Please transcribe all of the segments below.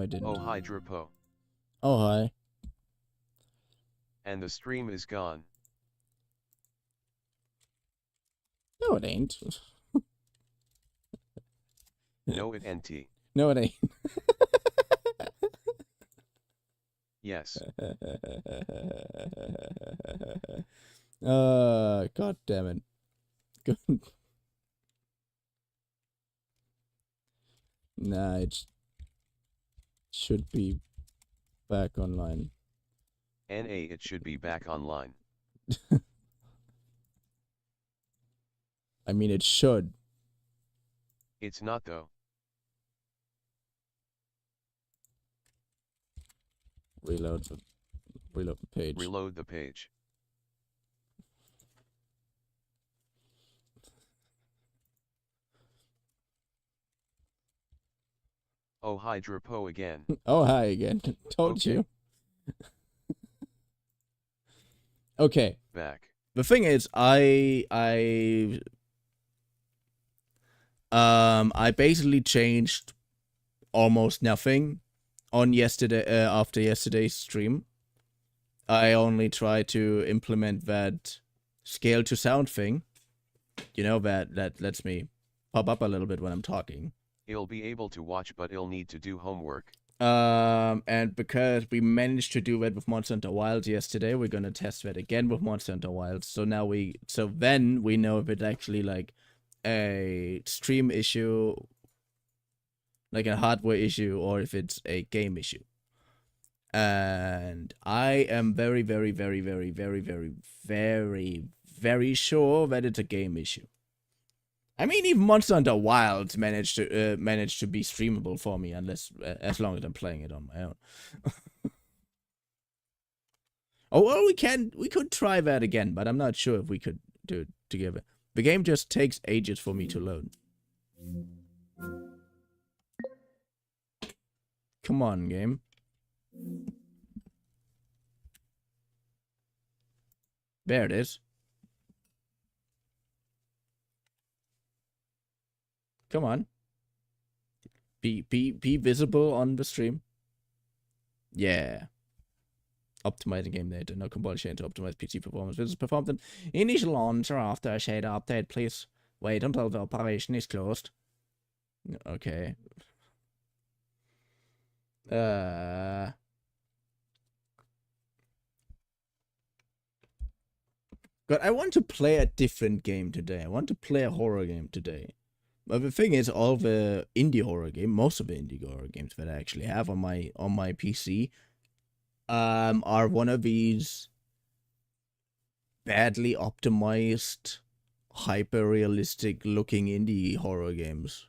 I didn't. Oh hi Drapo. Oh, hi. And the stream is gone. No, it ain't. No it NT. No, it ain't. Yes. God damn it. Good. Nah, it should be back online. NA it should be back online. I mean, it should. It's not though. Reload the page. Reload the page. Oh hi Drapo again. Oh, hi again. Told Okay. you. Okay. Back. The thing is, I basically changed almost nothing on yesterday after yesterday's stream. I only tried to implement that scale to sound thing. You know, that lets me pop up a little bit when I'm talking. He'll be able to watch, but he'll need to do homework. And because we managed to do that with Monster Hunter Wilds yesterday, we're gonna test that again with Monster Hunter Wilds. So then we know if it's actually like a stream issue, like a hardware issue, or if it's a game issue. And I am very, very, very, very, very, very, very, very sure that it's a game issue. I mean, even Monster Hunter Wilds managed to be streamable for me, as long as I'm playing it on my own. Oh well, we could try that again, but I'm not sure if we could do it together. The game just takes ages for me to load. Come on, game. There it is. Come on. Be visible on the stream. Yeah. Optimizing game data. No compulsion to optimize PC performance. This is performed in initial launch or after a shader update. Please wait until the operation is closed. Okay. But I want to play a different game today. I want to play a horror game today. But the thing is, all the indie horror game, most of the indie horror games that I actually have on my PC, are one of these badly optimized, hyper realistic looking indie horror games.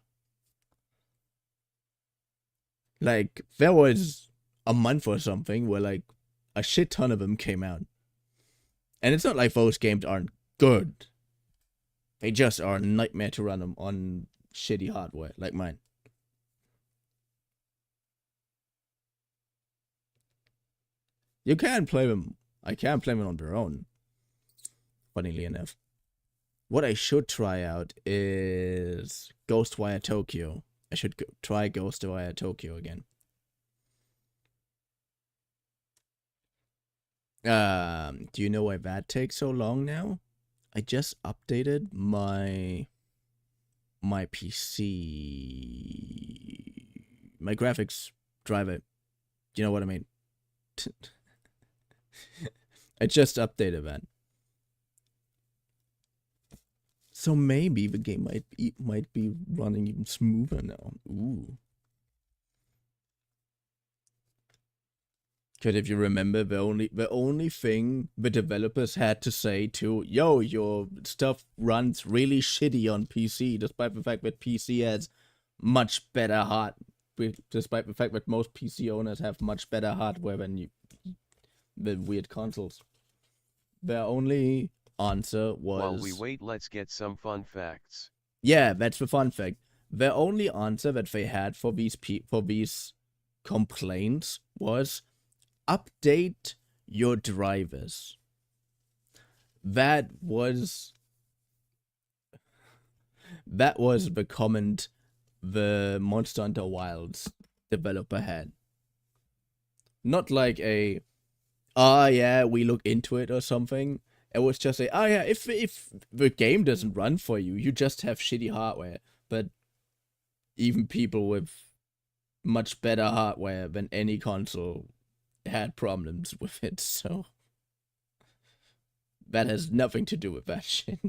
Like, there was a month or something where like a shit ton of them came out. And it's not like those games aren't good. They just are a nightmare to run them on shitty hardware, like mine. You can play them. I can play them on their own. Funnily enough. What I should try out is Ghostwire Tokyo. I should try Ghostwire Tokyo again. Do you know why that takes so long now? I just updated my PC, my graphics driver. You know what I mean? I just updated that. So maybe the game might be running even smoother now. Ooh. Because if you remember, the only thing the developers had to say to, yo, your stuff runs really shitty on PC, despite the fact that PC has much better despite the fact that most PC owners have much better hardware than the weird consoles. Their only answer was... While we wait, let's get some fun facts. Yeah, that's the fun fact. The only answer that they had for these complaints was... update your drivers. That was the comment the Monster Hunter Wilds developer had. Not like a, oh yeah, we look into it or something. It was just a, oh yeah, if the game doesn't run for you, you just have shitty hardware. But even people with much better hardware than any console had problems with it, so that has nothing to do with that shit.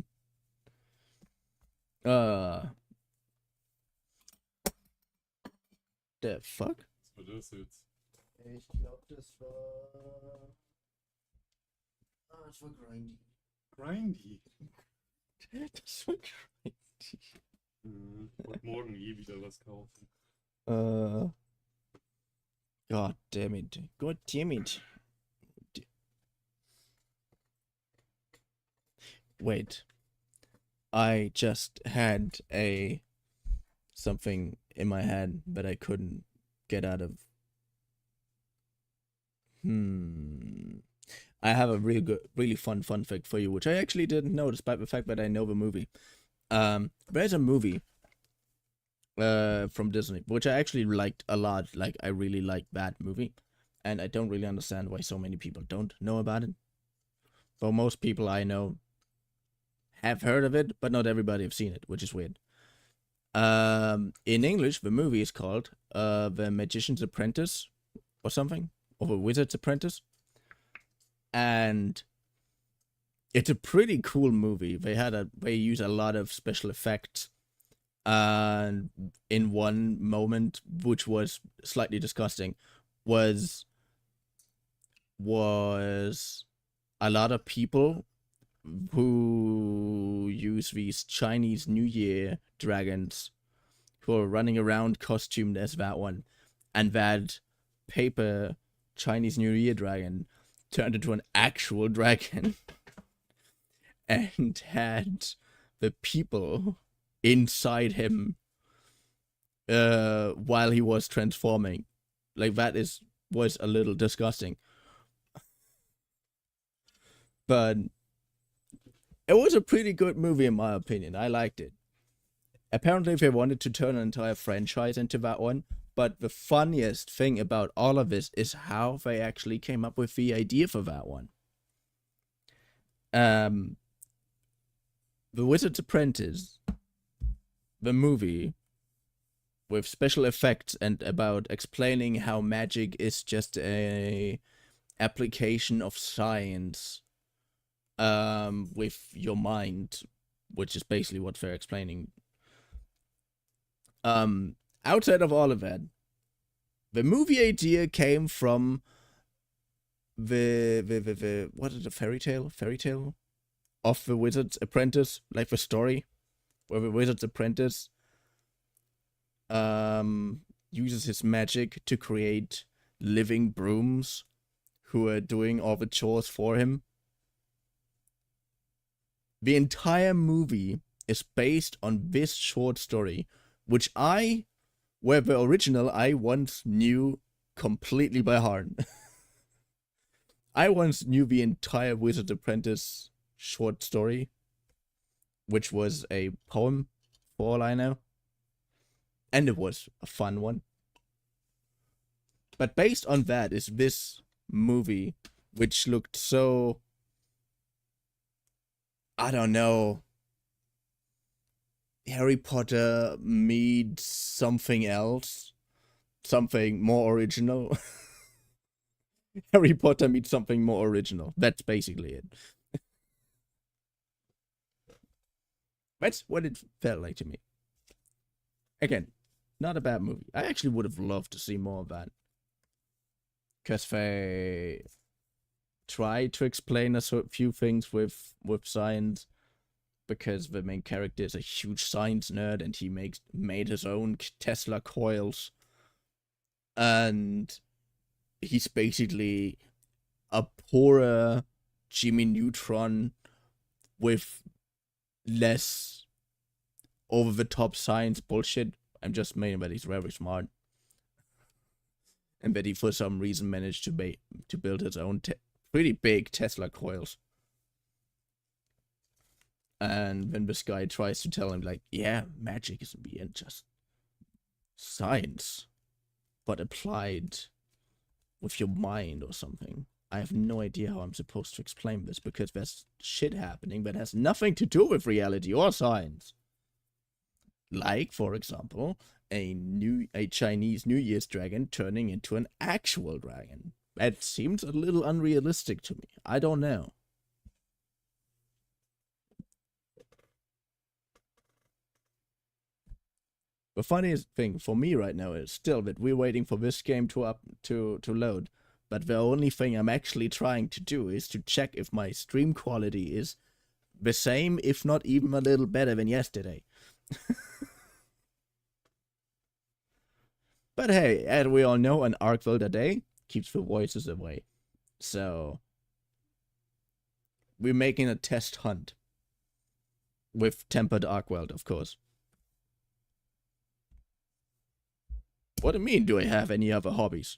The fuck? Was war das jetzt? Ich glaube, das war. Ah, das war Grindy. Grindy. Das war Grindy. Wollte morgen wieder was kaufen. God damn it. God damn it. Wait. I just had something in my head that I couldn't get out of. I have a really fun fact for you, which I actually didn't know, despite the fact that I know the movie. There's a movie from Disney, which I actually liked a lot. Like, I really liked that movie, and I don't really understand why so many people don't know about it. Though most people I know have heard of it, but not everybody have seen it, which is weird. In English, the movie is called The Magician's Apprentice, or something, or The Wizard's Apprentice, and it's a pretty cool movie. They use a lot of special effects, and in one moment, which was slightly disgusting, was a lot of people who use these Chinese New Year dragons who are running around costumed as that one, and that paper Chinese New Year dragon turned into an actual dragon and had the people inside him while he was transforming. Like, that was a little disgusting. But it was a pretty good movie in my opinion. I liked it. Apparently they wanted to turn an entire franchise into that one, but the funniest thing about all of this is how they actually came up with the idea for that one. The Wizard's Apprentice, the movie, with special effects and about explaining how magic is just a application of science with your mind, which is basically what they're explaining. Outside of all of that, the movie idea came from the what is the fairy tale of the Wizard's Apprentice, like the story where the Wizard's Apprentice uses his magic to create living brooms who are doing all the chores for him. The entire movie is based on this short story, which where the original I once knew completely by heart. I once knew the entire Wizard's Apprentice short story, which was a poem, for all I know. And it was a fun one. But based on that is this movie, which looked so, I don't know, Harry Potter meets something else, something more original. Harry Potter meets something more original. That's basically it. That's what it felt like to me. Again, not a bad movie. I actually would have loved to see more of that. Because they try to explain a few things with science. Because the main character is a huge science nerd and he made his own Tesla coils. And he's basically a poorer Jimmy Neutron with less over-the-top science bullshit. I'm just saying that he's very smart. And that he, for some reason, managed to build his own pretty big Tesla coils. And when this guy tries to tell him, like, yeah, magic is in the end just science, but applied with your mind or something. I have no idea how I'm supposed to explain this because there's shit happening that has nothing to do with reality or science. Like, for example, a Chinese New Year's dragon turning into an actual dragon. That seems a little unrealistic to me. I don't know. The funniest thing for me right now is still that we're waiting for this game to load. But the only thing I'm actually trying to do is to check if my stream quality is the same, if not even a little better than yesterday. But hey, as we all know, an Arcveld a day keeps the voices away. So we're making a test hunt with tempered Arcveld, of course. What do you mean, do I have any other hobbies?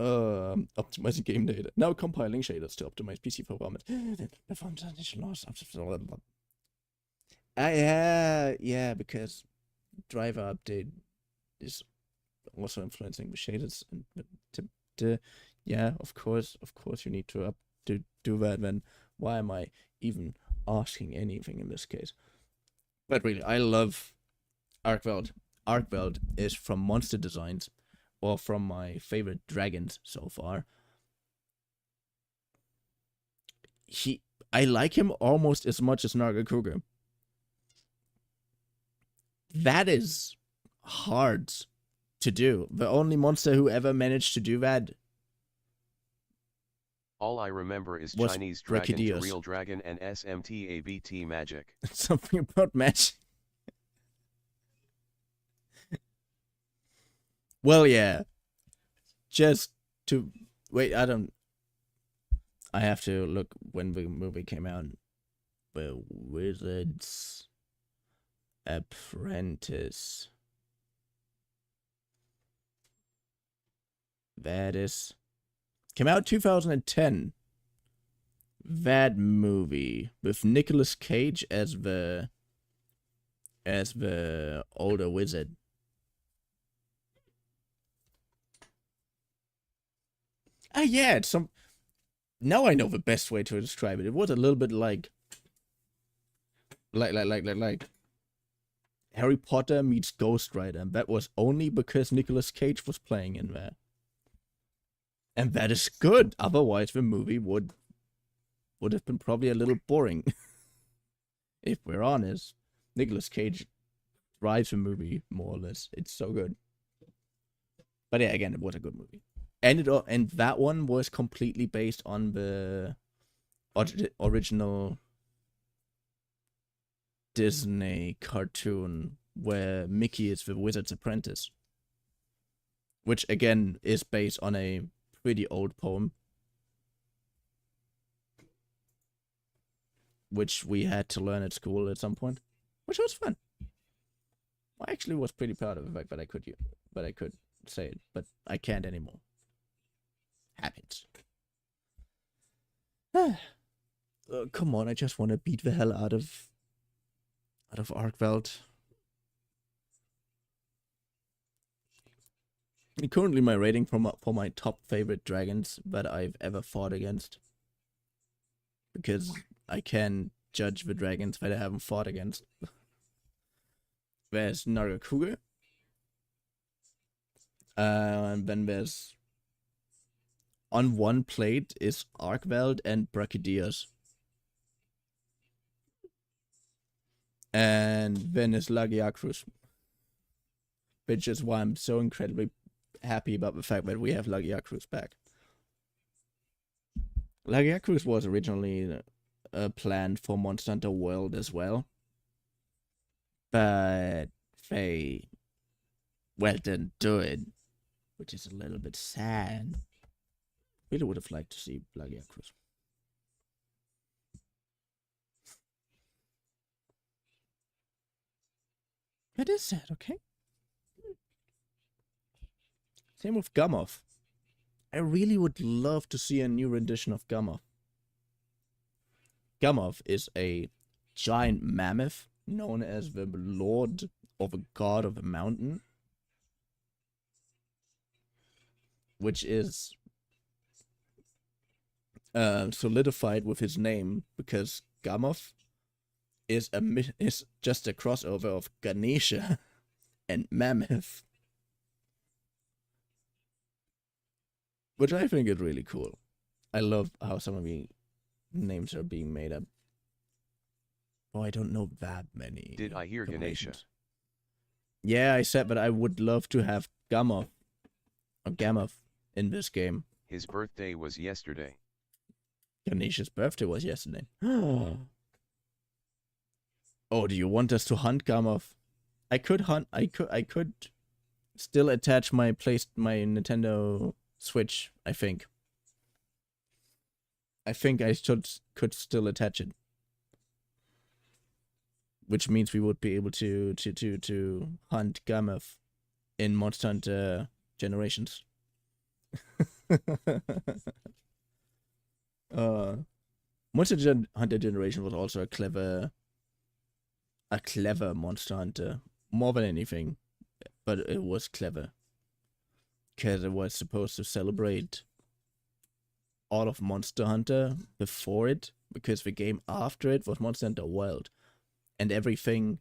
Optimizing game data. Now compiling shaders to optimize PC performance. Yeah, because driver update is also influencing the shaders. And yeah, of course you need to do that. Then why am I even asking anything in this case? But really, I love Arcveld. Arcveld is from Monster Designs, or from my favorite dragons so far. I like him almost as much as Nargacuga. That is hard to do. The only monster who ever managed to do that. All I remember is Was Chinese dragon to Brachydios. real dragon and SMTABT magic. Something about magic. Well, yeah. Just to wait, I have to look when the movie came out. The Wizard's Apprentice. That is came out 2010. That movie with Nicolas Cage as the older wizard. Yeah, it's some. Now I know the best way to describe it. It was a little bit like Harry Potter meets Ghost Rider, and that was only because Nicolas Cage was playing in there. And that is good. Otherwise, the movie would have been probably a little boring. If we're honest, Nicolas Cage drives the movie more or less. It's so good. But yeah, again, it was a good movie. And that one was completely based on the original Disney cartoon where Mickey is the wizard's apprentice, which again is based on a pretty old poem, which we had to learn at school at some point, which was fun. I actually was pretty proud of the fact that I could say it, but I can't anymore. Habits. Come on, I just want to beat the hell out of Arcveld. Currently, my rating for my top favorite dragons that I've ever fought against, because I can judge the dragons that I haven't fought against. There's Nargacuga, and then there's on one plate is Arcveld and Brachydios. And then is Lagiacruz. Which is why I'm so incredibly happy about the fact that we have Lagiacruz back. Lagiacruz was originally planned for Monster Hunter World as well. But they, well, didn't do it. Which is a little bit sad. Really would have liked to see Lagiacruz. That is sad, okay? Same with Gamoth. I really would love to see a new rendition of Gamoth. Gamoth is a giant mammoth known as the Lord or the God of the Mountain. which is solidified with his name because Gamoth is is just a crossover of Ganesha and Mammoth, which I think is really cool. I love how some of the names are being made up. Oh, I don't know that many. Did I hear Ganesha? combinations. Yeah, I said, but I would love to have Gamoth or Gamoth in this game. His birthday was yesterday. Ganesha's birthday was yesterday. Oh, do you want us to hunt Gamoth? I could hunt. I could still attach my Nintendo Switch. I think I could still attach it, which means we would be able to hunt Gamoth in Monster Hunter Generations. Monster Hunter Generation was also a clever Monster Hunter, more than anything, but it was clever because it was supposed to celebrate all of Monster Hunter before it, because the game after it was Monster Hunter World, and everything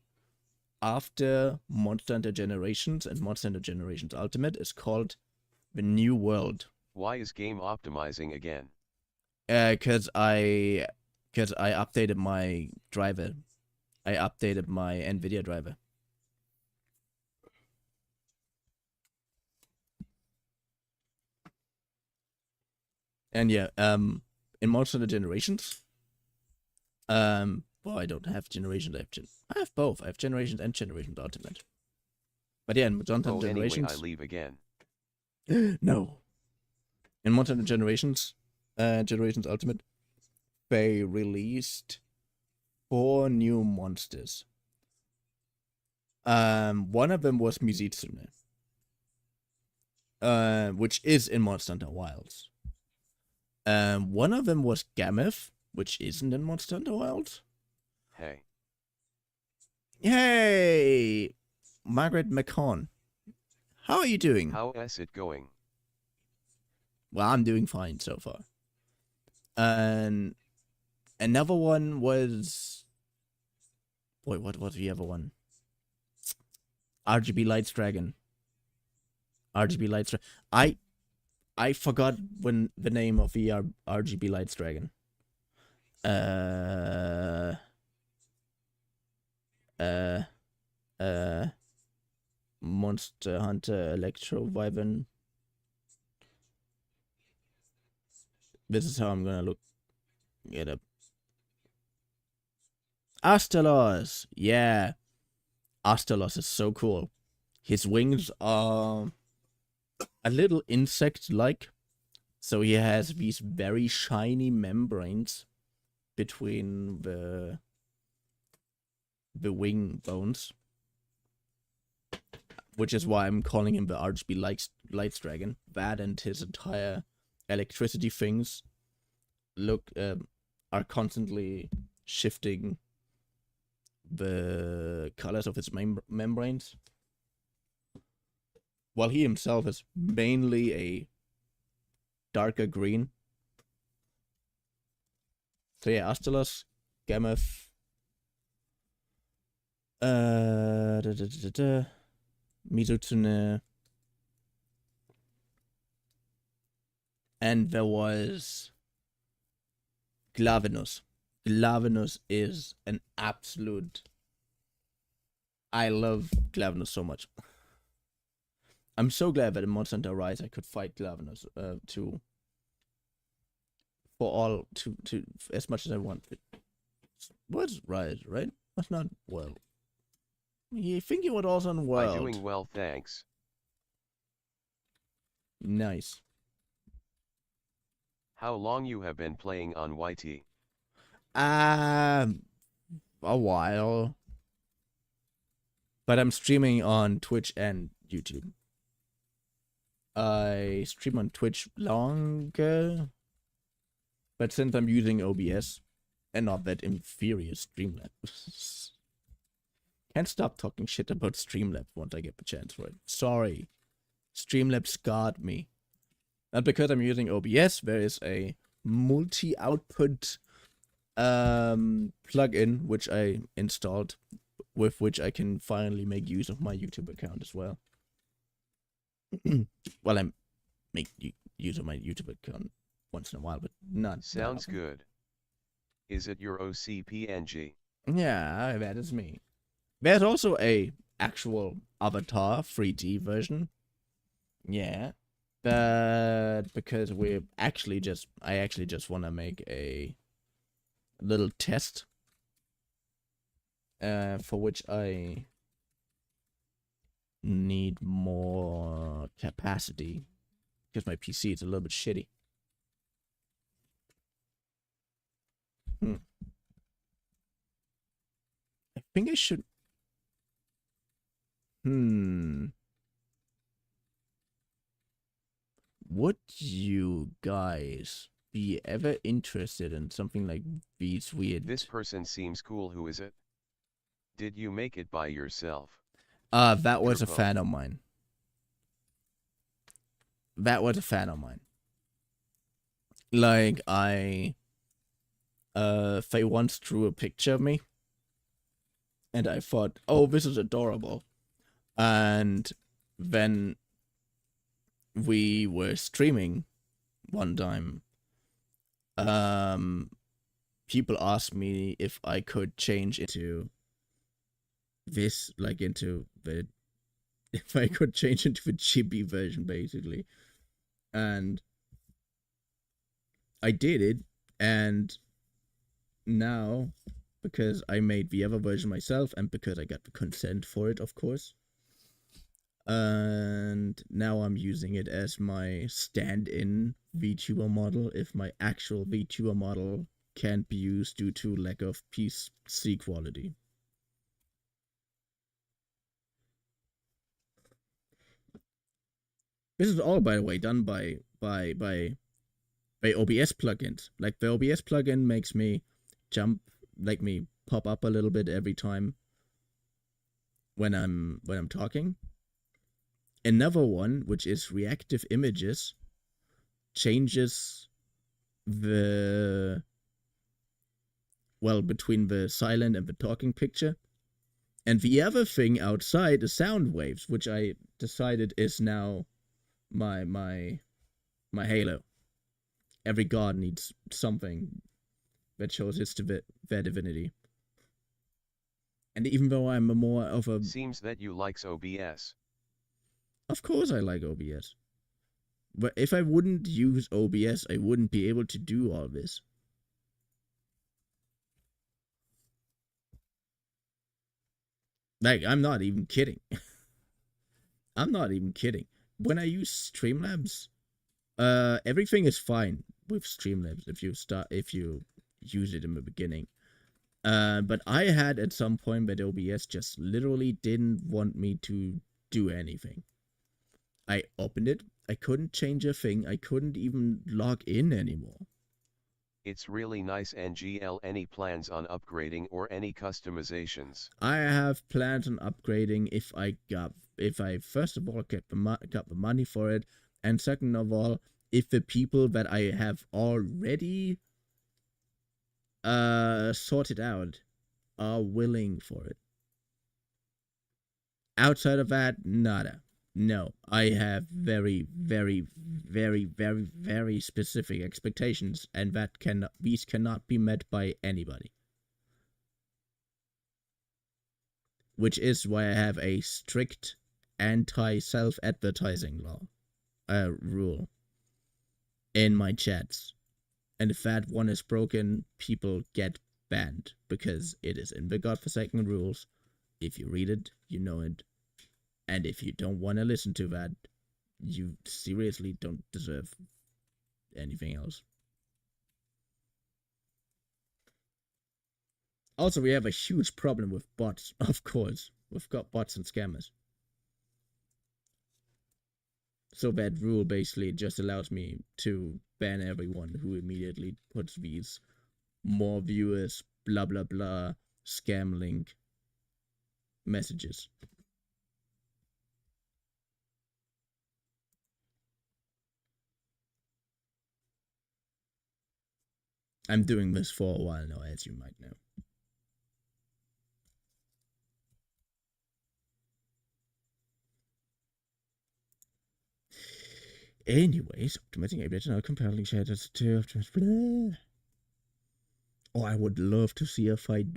after Monster Hunter Generations and Monster Hunter Generations Ultimate is called the New World. Why is game optimizing again? Cause I updated my driver. I updated my NVIDIA driver. And yeah, in Monster Hunter Generations, well, I don't have Generations. I have both. I have Generations and Generations Ultimate. But yeah, in Monster Hunter Generations. Anyway, I leave again. No. In Monster Hunter Generations, Generations Ultimate, they released 4 new monsters. One of them was Mizitsune, which is in Monster Hunter Wilds. One of them was Gamoth, which isn't in Monster Hunter Wilds. Hey. Hey, Margaret McCon. How are you doing? How is it going? Well, I'm doing fine so far. And another one was... Wait, what was the other one? RGB Lights Dragon. RGB Lights Dragon. I forgot the name of the RGB Lights Dragon. Monster Hunter Electro Wyvern. This is how I'm gonna look it up. Astalos! Yeah. Astalos is so cool. His wings are a little insect-like. So he has these very shiny membranes between the wing bones. Which is why I'm calling him the RGB Lights Dragon. That and his entire electricity things are constantly shifting the colors of his membranes, while he himself is mainly a darker green. So yeah, Astalos, Gamoth, Mizutsune, and there was Glavenus. Glavenus is an absolute... I love Glavenus so much. I'm so glad that in Monster Hunter Rise I could fight Glavenus for as much as I want. What's Rise, right? That's not World. You think you would also on World. I'm doing well, thanks. Nice. How long you have been playing on YT? A while. But I'm streaming on Twitch and YouTube. I stream on Twitch longer. But since I'm using OBS and not that inferior Streamlabs. Can't stop talking shit about Streamlabs once I get the chance for it. Sorry. Streamlabs scarred me. And because I'm using OBS, there is a multi-output plugin which I installed, with which I can finally make use of my YouTube account as well. Well, I make use of my YouTube account once in a while, but not. Sounds good. Is it your OCPNG? Yeah, that is me. There's also a actual Avatar 3D version. Yeah. But because I actually just want to make a little test, for which I need more capacity, because my PC is a little bit shitty. I think I should. Would you guys be ever interested in something like these weird? This person seems cool. Who is it? Did you make it by yourself? That was a Turbo. fan of mine. That was a fan of mine. Like, they once drew a picture of me, and I thought, oh, this is adorable. And then we were streaming one time. People asked me if I could change into this, like if I could change into the chibi version, basically. And I did it, and now, because I made the other version myself, and because I got the consent for it, of course, and now I'm using it as my stand-in VTuber model if my actual VTuber model can't be used due to lack of PC quality. This is all, by the way, done by OBS plugins. Like, the OBS plugin makes me pop up a little bit every time when I'm talking. Another one, which is reactive images, changes between the silent and the talking picture. And the other thing outside is sound waves, which I decided is now my halo. Every god needs something that shows their divinity. And even though I'm more of a... Seems that you likes OBS. Of course I like OBS. But if I wouldn't use OBS, I wouldn't be able to do all this. Like, I'm not even kidding. I'm not even kidding. When I use Streamlabs, everything is fine with Streamlabs if you use it in the beginning. But I had at some point that OBS just literally didn't want me to do anything. I opened it, I couldn't change a thing, I couldn't even log in anymore. It's really nice. NGL, any plans on upgrading or any customizations? I have plans on upgrading if I first of all got the money for it, and second of all, if the people that I have already sorted out are willing for it. Outside of that, nada. No, I have very, very, very, very, very specific expectations, and these cannot be met by anybody. Which is why I have a strict anti-self-advertising rule in my chats. And if that one is broken, people get banned, because it is in the godforsaken rules. If you read it, you know it. And if you don't want to listen to that, you seriously don't deserve anything else. Also, we have a huge problem with bots, of course. We've got bots and scammers. So that rule basically just allows me to ban everyone who immediately puts these more viewers, blah blah blah, scam link messages. I'm doing this for a while now, as you might know. Anyways, optimizing A/B now comparing shaders to optimize. Oh, I would love to see a fight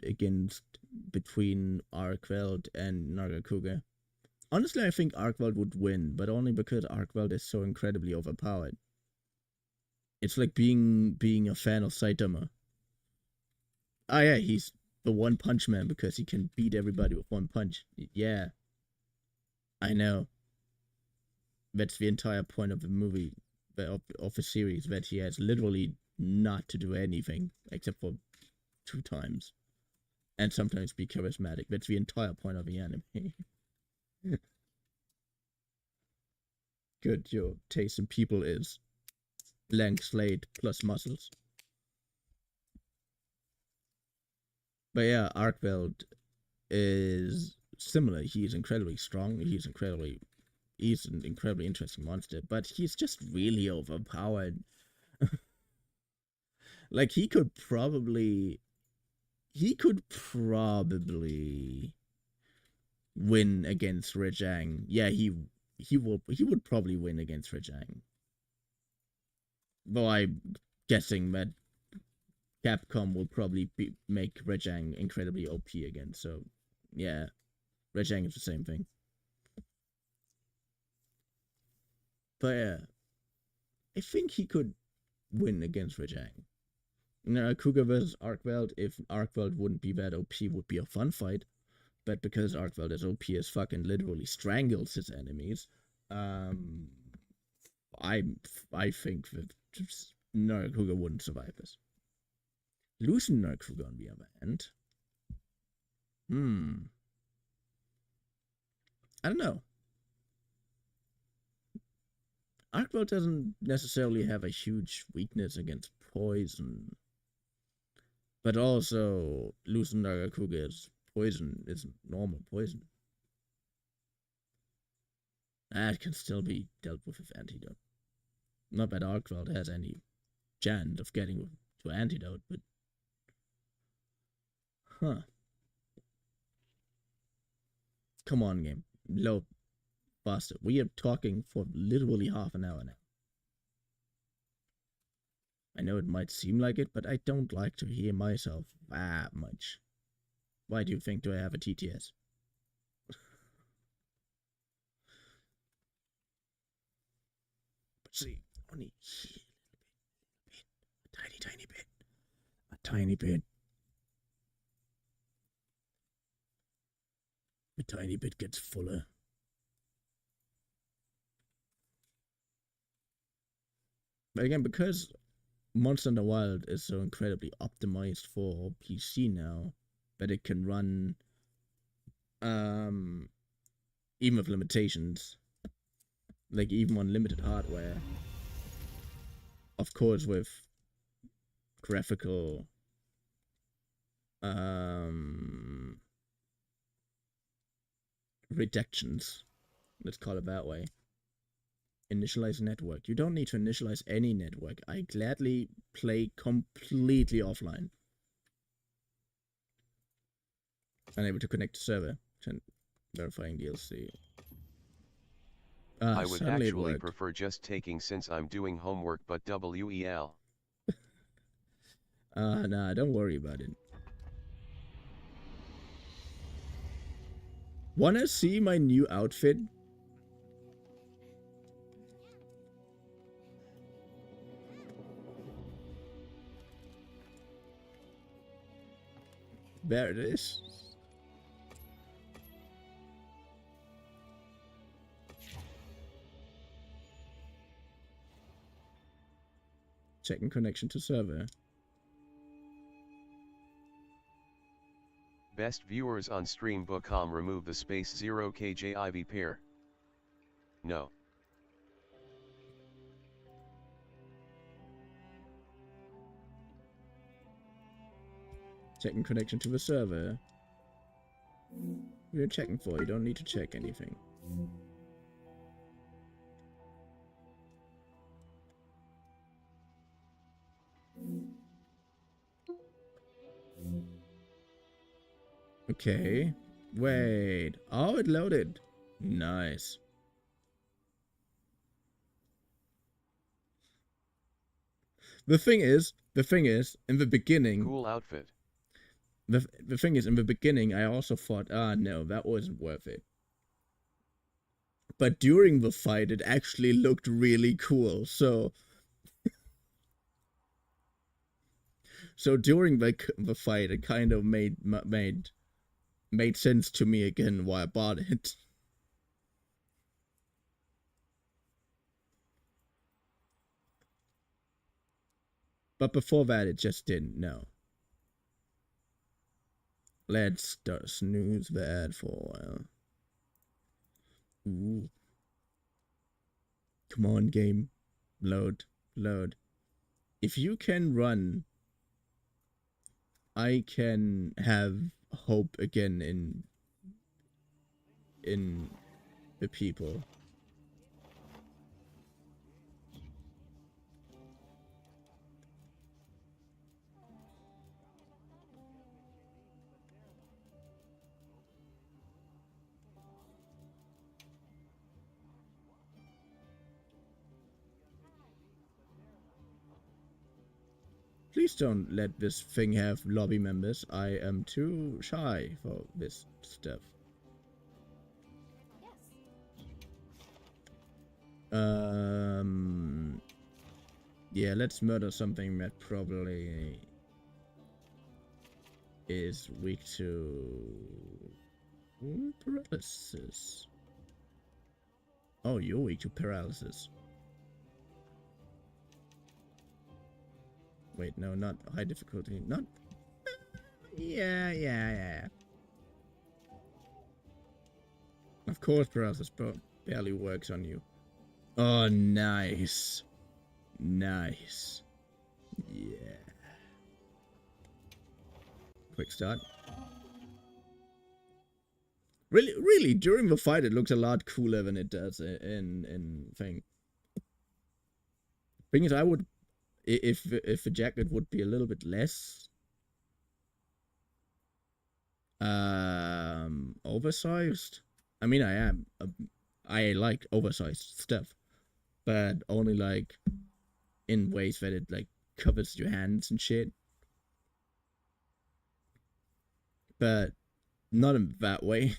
between Arkweld and Nagakuga. Honestly, I think Arkweld would win, but only because Arkweld is so incredibly overpowered. It's like being a fan of Saitama. Ah, yeah, he's the one punch man because he can beat everybody with one punch. Yeah, I know. That's the entire point of the movie, of the series, that he has literally not to do anything except for 2 times, and sometimes be charismatic. That's the entire point of the anime. Good, your taste in people is blank slate plus muscles. But yeah, Arkveld is similar. He's incredibly strong. He's an incredibly interesting monster, but he's just really overpowered. Like he could probably win against Rejang. Yeah, he would probably win against Rejang. Though I'm guessing that Capcom will probably make Rejang incredibly OP again. So yeah, Rejang is the same thing. But yeah, I think he could win against Rejang. Kuga versus Arkveld, if Arkveld wouldn't be that OP, would be a fun fight. But because Arkveld is OP as fuck and literally strangles his enemies, I think that Narakuga wouldn't survive this. Losing Narakuga on the other hand, I don't know. Arkveld doesn't necessarily have a huge weakness against poison, but also losing Narakuga's poison is normal poison. That can still be dealt with antidote. Not that Arkveld has any chance of getting to antidote, but come on, game. Load faster. We are talking for literally half an hour now. I know it might seem like it, but I don't like to hear myself that much. Why do you think do I have a TTS? But see, only a tiny bit. A tiny bit. A tiny bit gets fuller. But again, because Monster in the Wild is so incredibly optimized for PC now that it can run even with limitations, like even on limited hardware, of course with graphical reductions, let's call it that way. Initialize network. You don't need to initialize any network. I gladly play completely offline. Unable to connect to server. Verifying DLC. I would actually prefer just taking since I'm doing homework, but WEL. Nah, don't worry about it. Wanna see my new outfit? There it is. Checking connection to server. Best viewers on stream.com remove the space 0kjiv pair. No. Checking connection to the server. What are you checking for? You don't need to check anything. Okay. Wait. Oh, it loaded. Nice. The thing is, in the beginning, Cool outfit. the thing is, in the beginning, I also thought, no, that wasn't worth it. But during the fight, it actually looked really cool. So during the fight, it kind of made sense to me again why I bought it. But before that, it just didn't. No. Let's snooze the ad for a while. Ooh. Come on, game. Load. If you can run, I can have hope again in the people. Please don't let this thing have lobby members. I am too shy for this stuff. Yeah, let's murder something that probably is weak to paralysis. Oh, you're weak to paralysis. Wait, no, not high difficulty. Not. Yeah. Of course, paralysis barely works on you. Oh, nice. Nice. Yeah. Quick start. Really, during the fight, it looks a lot cooler than it does in thing. Thing is, I would, if the jacket would be a little bit less oversized. I mean, I like oversized stuff, but only like in ways that it like covers your hands and shit. But not in that way.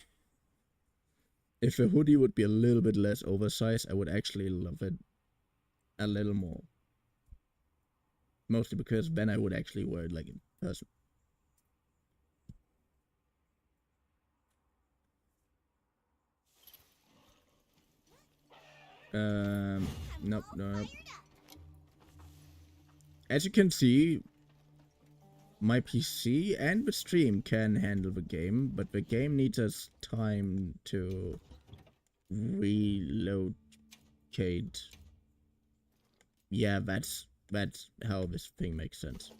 If a hoodie would be a little bit less oversized, I would actually love it a little more. Mostly because then I would actually wear it like in person. Nope. As you can see, my PC and the stream can handle the game, but the game needs us time to relocate. Yeah, that's how this thing makes sense.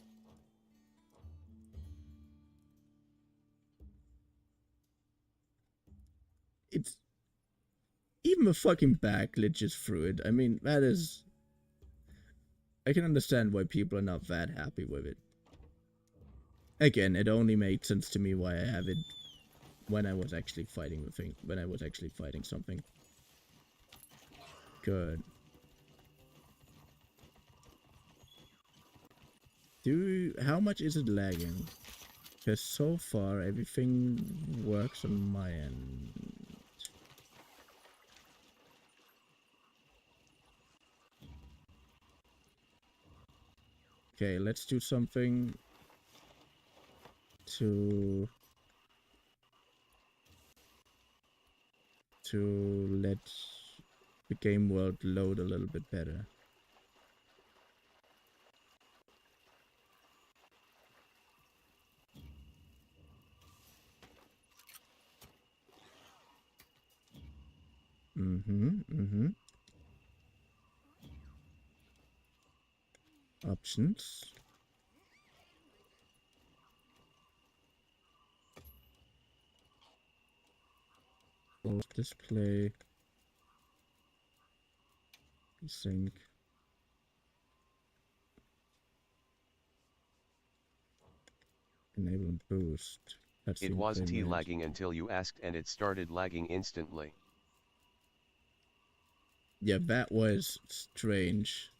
It's even the fucking back glitches through it. I mean, that is. I can understand why people are not that happy with it. Again, it only made sense to me why I have it when I was actually fighting the thing. When I was actually fighting something. Good. How much is it lagging? Because so far everything works on my end. Okay, let's do something to let the game world load a little bit better. Options. Display. Sync. Enable boost. It was lagging until you asked and it started lagging instantly. Yeah, that was strange.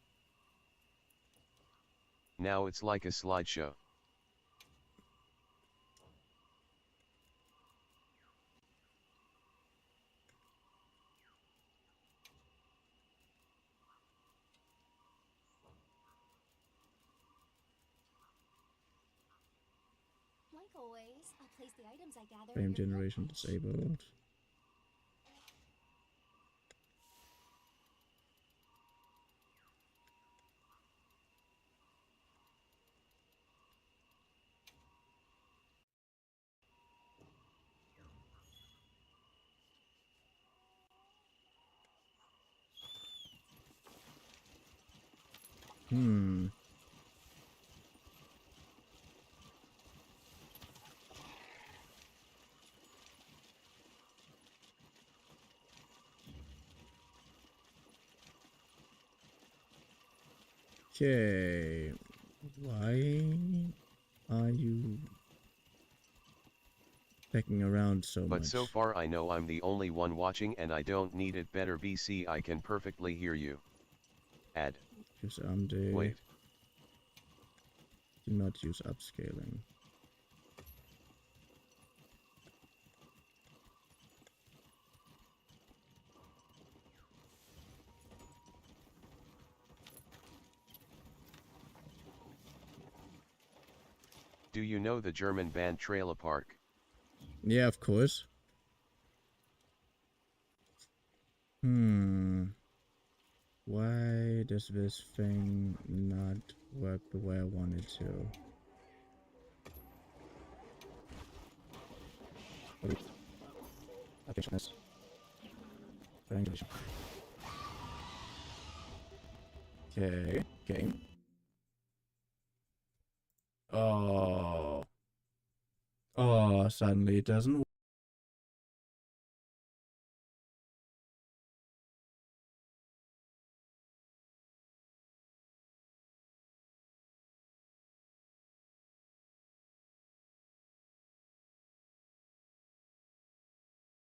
Now it's like a slideshow. Like always, I'll place the items I gather Frame in your generation disabled. Okay. Why are you pecking around so much? But so far I know I'm the only one watching and I don't need it. Better BC, I can perfectly hear you. Add. Use Wait. Do not use upscaling. Do you know the German band Trailer Park? Yeah, of course. Why does this thing not work the way I want it to? Okay, game. Oh. Oh, suddenly it doesn't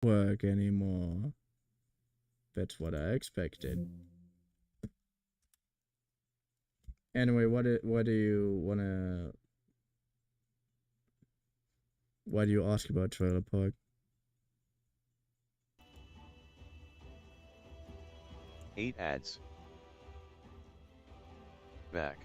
work anymore. That's what I expected. Anyway, what do you wanna? Why do you ask about Trailer Park? Eight ads. Back.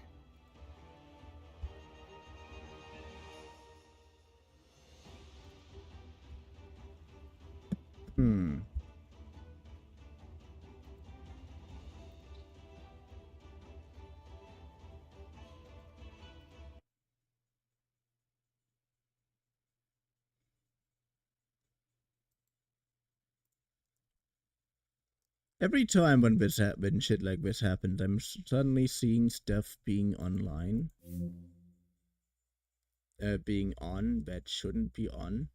Every time when shit like this happens, I'm suddenly seeing stuff being online, being on that shouldn't be on.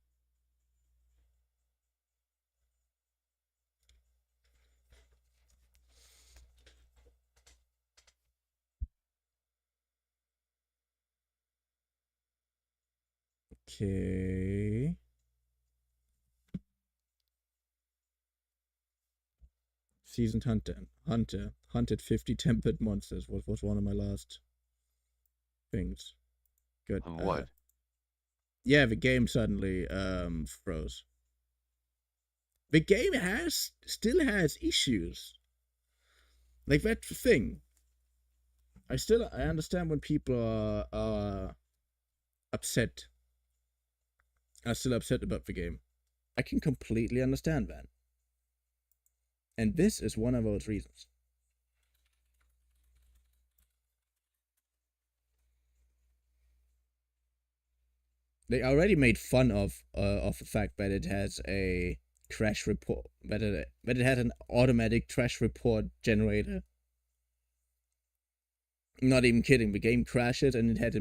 Okay. Seasoned hunted 50 tempered monsters. What was one of my last things? Good. What? Yeah, the game suddenly froze. The game still has issues. Like that thing. I understand when people are upset. Are still upset about the game. I can completely understand that. And this is one of those reasons. They already made fun of the fact that it has a crash report, that it had an automatic crash report generator. I'm not even kidding. The game crashes and it had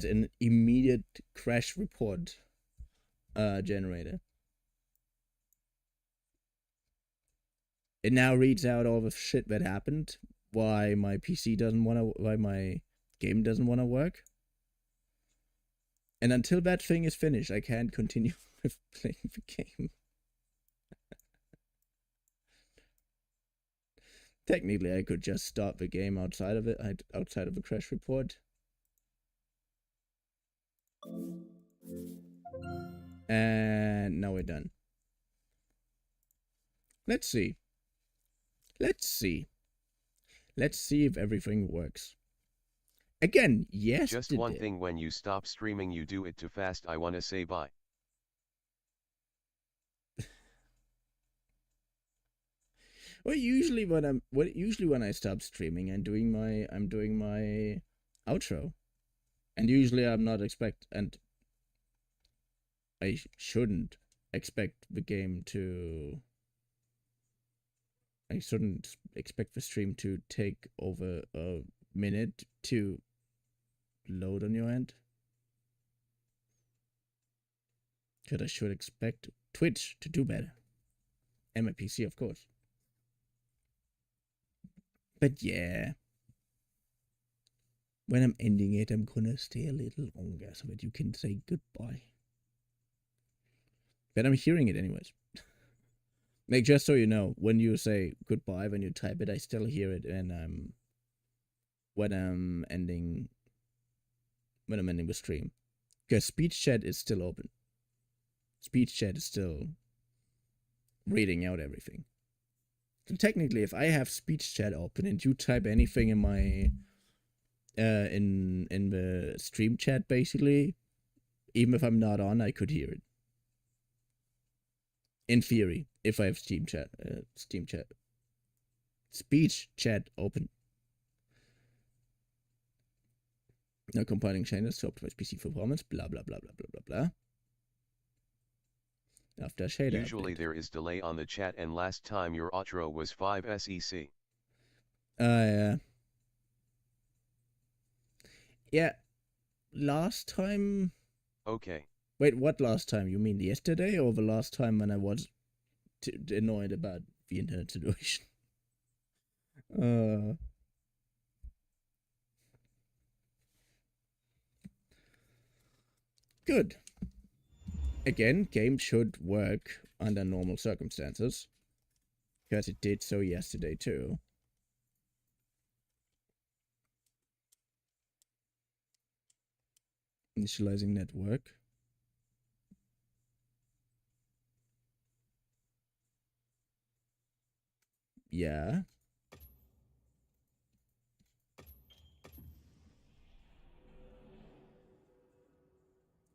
an immediate crash report generator. It now reads out all the shit that happened, why my game doesn't want to work. And until that thing is finished, I can't continue with playing the game. Technically, I could just stop the game outside of it, outside of the crash report. And now we're done. Let's see. Let's see if everything works. Again, yes. Just one thing, when you stop streaming you do it too fast. I wanna say bye. Well, usually when I stop streaming, I'm doing my outro, and usually I'm not and I shouldn't expect the game to. I shouldn't expect the stream to take over a minute to load on your end. Because I should expect Twitch to do better. And my PC, of course. But yeah. When I'm ending it, I'm gonna stay a little longer so that you can say goodbye. But I'm hearing it anyways. Like, just so you know, when you say goodbye, when you type it, I still hear it, and when I'm ending the stream, because speech chat is still open. Speech chat is still reading out everything. So technically, if I have speech chat open and you type anything in my in the stream chat, basically, even if I'm not on, I could hear it. In theory, if I have Steam chat, speech chat open. Now compiling changes to optimize PC performance, blah blah blah blah blah blah blah. After shader Usually update. there is delay on the chat, and last time your outro was 5 SEC. Yeah. Yeah. Last time. Okay. Wait, what last time? You mean yesterday, or the last time when I was annoyed about the internet situation? Good. Again, game should work under normal circumstances. Because it did so yesterday too. Initializing network. Yeah.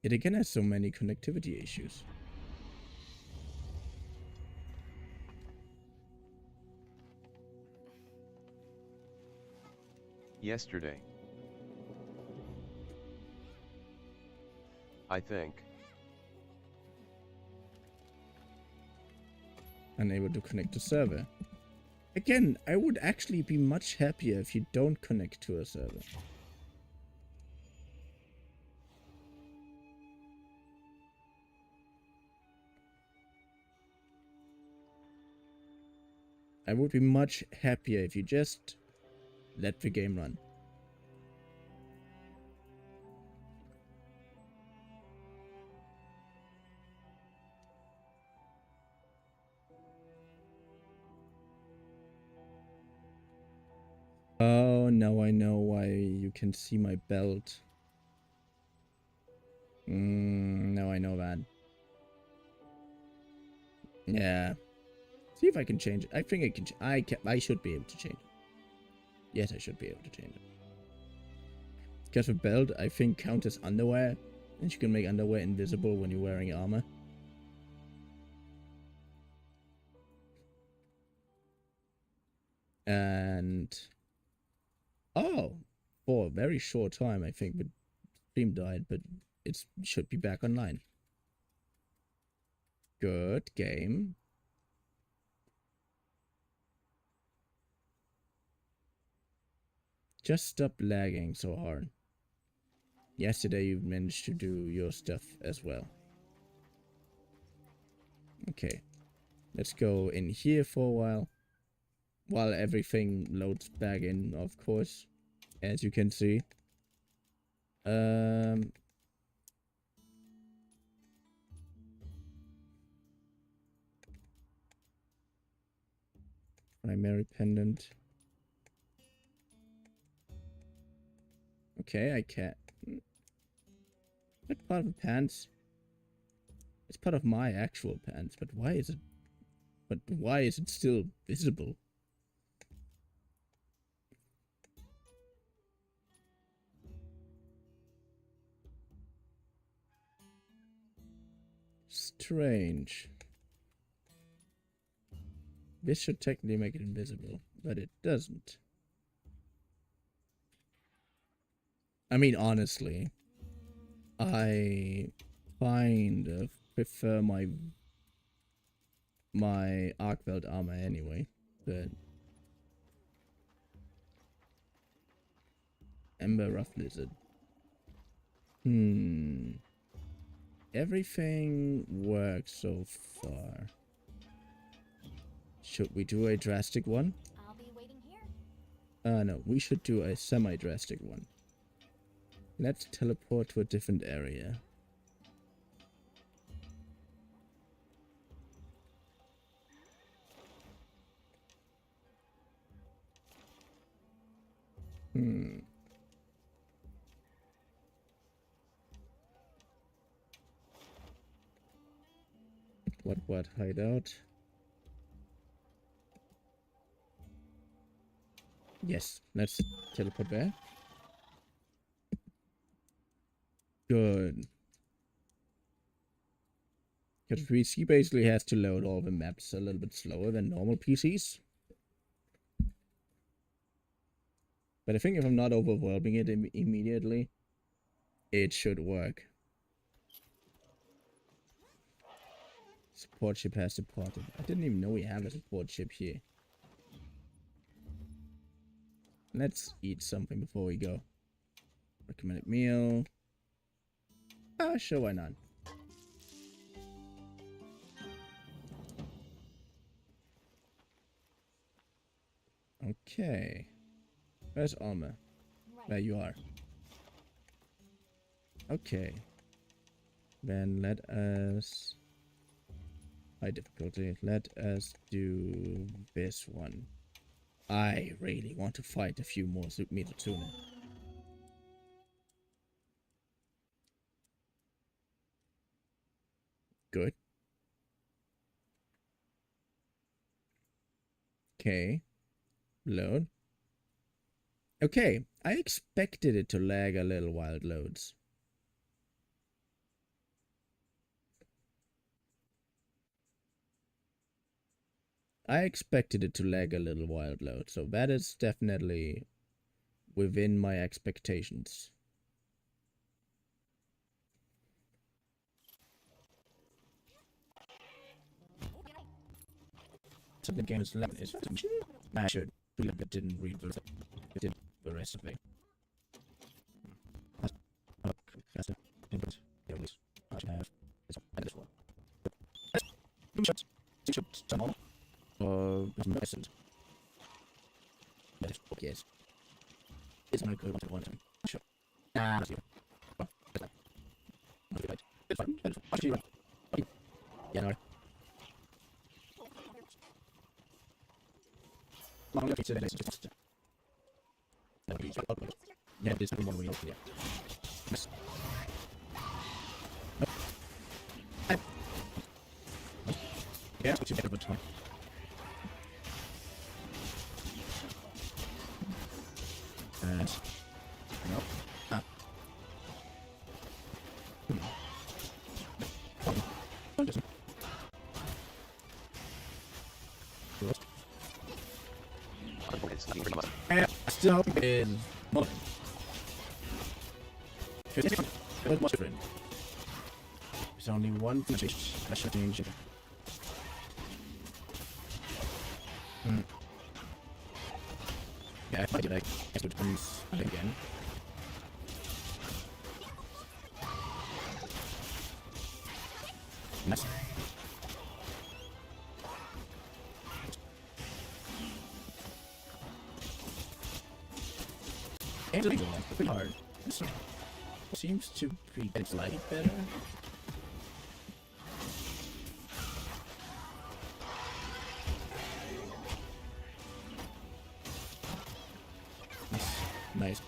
It again has so many connectivity issues. Yesterday. I think. Unable to connect to server. Again, I would actually be much happier if you don't connect to a server. I would be much happier if you just let the game run. Oh, now I know why you can see my belt. Now I know that. Yeah. See if I can change it. I think I can. I should be able to change it. Yes, I should be able to change it. Because the belt, I think, counts as underwear, and you can make underwear invisible when you're wearing armor. And for a very short time, I think the stream died, but it should be back online. Good game. Just stop lagging so hard. Yesterday you managed to do your stuff as well. Okay. Let's go in here for a while. While everything loads back in, of course. As you can see. Primary pendant. Okay, I can't. What part of the pants? It's part of my actual pants, but why is it? But why is it still visible? Strange. This should technically make it invisible, but it doesn't. I mean, honestly, I kind of prefer my arc belt armor anyway, but Ember Rough Lizard. Everything works so far. Should we do a drastic one? I'll be waiting here. No, we should do a semi-drastic one. Let's teleport to a different area. What hideout? Yes, let's teleport there. Good. Because PC basically has to load all the maps a little bit slower than normal PCs. But I think if I'm not overwhelming it immediately, it should work. Support ship has departed. I didn't even know we have a support ship here. Let's eat something before we go. Recommended meal. Ah, sure, why not? Okay. Where's armor? There you are. Okay. Then let us... high difficulty. Let us do this one. I really want to fight a few more meter sooner. Good. Okay. Load. Okay, I expected it to lag a little while it loads. I expected it to lag a little while it loads, so that is definitely within my expectations. So the game is 11 is I should believe it didn't read the rest of it. I should have this one. Medicine. Yes. It's not good one time. Sure. That's you. It's fine. Yeah, no. Yeah, this is one we open. Yes. Yeah, it's better, but fine. And no. Ah. Still in more. What's different? There's only one thing I should change. Yeah, I did. I guess it comes again. Nice. It's pretty hard. This seems to be getting slightly better. Nice.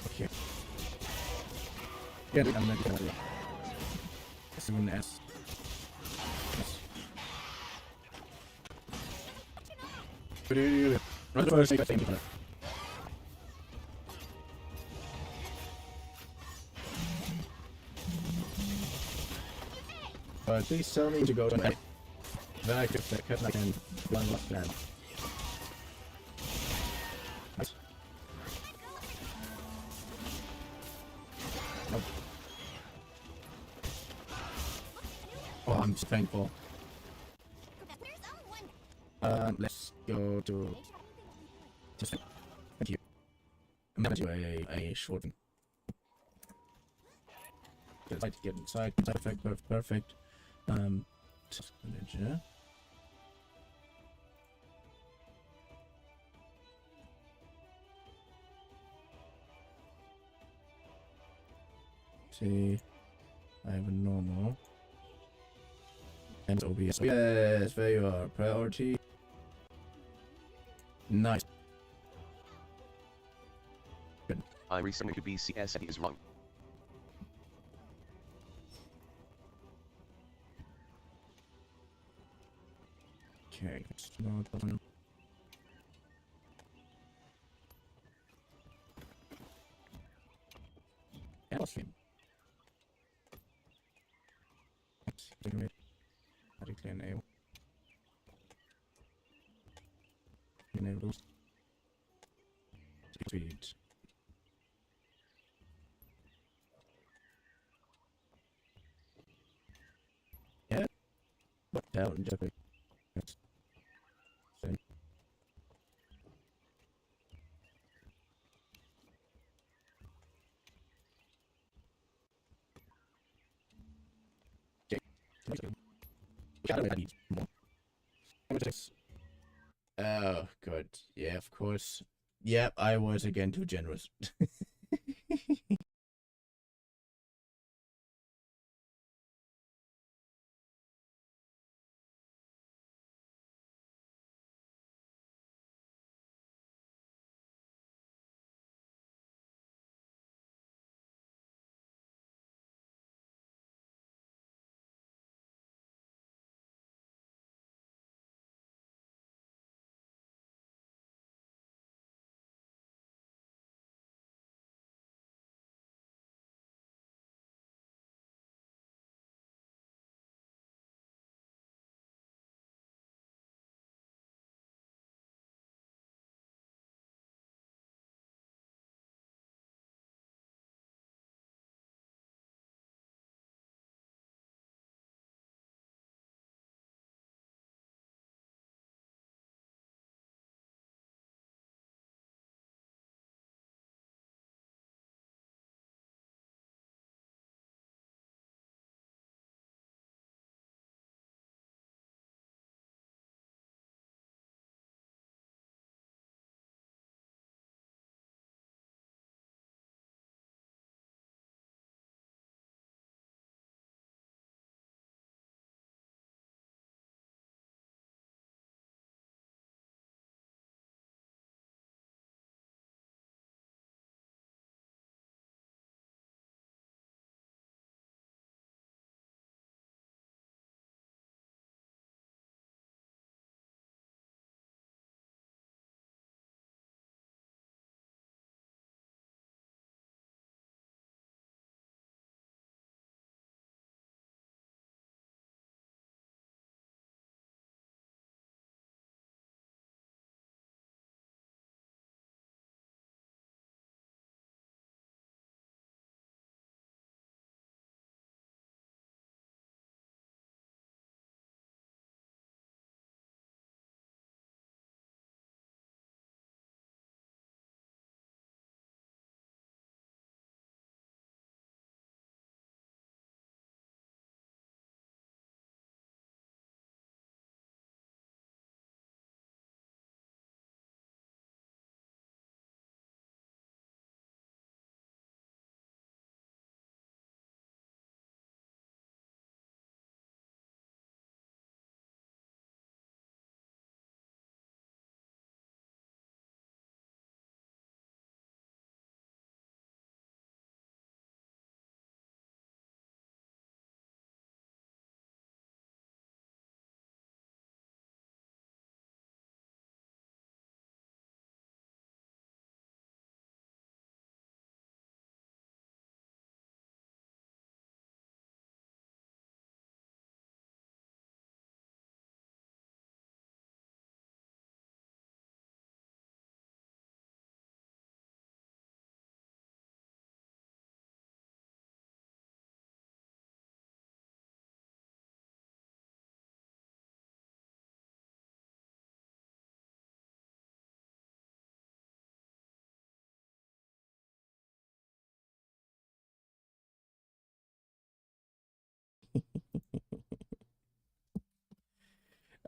Okay. Yeah, I'm not gonna do as soon as. Not the first thing. Please tell me to go to my back if I can run left hand. Nope. Oh, I'm so thankful. Let's go to. Just thank you. I'm gonna do a short one. Get inside. Perfect. Perfect. Manager. See, I have a normal. And OBS. Yes, there you are. Priority. Nice. Good. I'm resetting to BCS and he is wrong. Okay, it's not button. Stream. Enable. Enable. Tweet. Yeah. What down in Japan? Same. I need more. Oh, good. Yeah, of course. Yep, I was again too generous.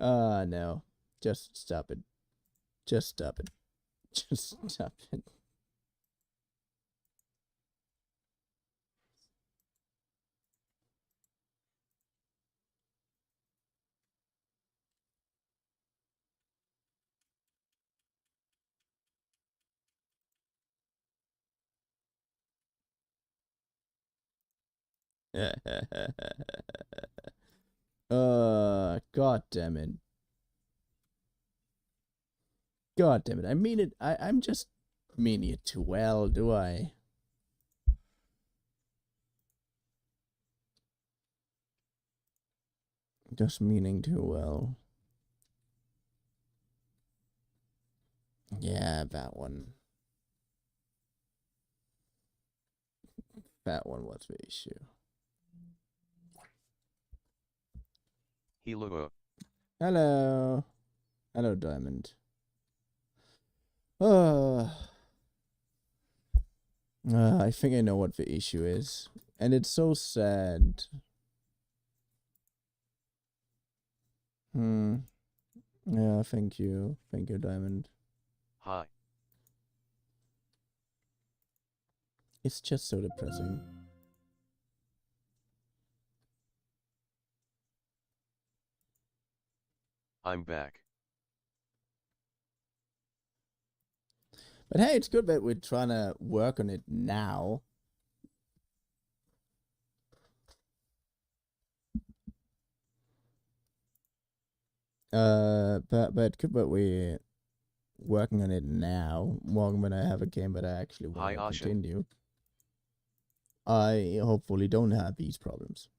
No. Just stop it. Just stop it. Just stop it. God damn it. God damn it. I mean it. I'm just meaning it too well, do I? Just meaning too well. Yeah, that one. That one was the issue. Hello. Hello. Hello, Diamond. I think I know what the issue is. And it's so sad. Yeah, thank you. Thank you, Diamond. Hi. It's just so depressing. I'm back. But hey, it's good that we're trying to work on it now. But good that we're working on it now. More when I have a game that I actually want to continue. I hopefully don't have these problems.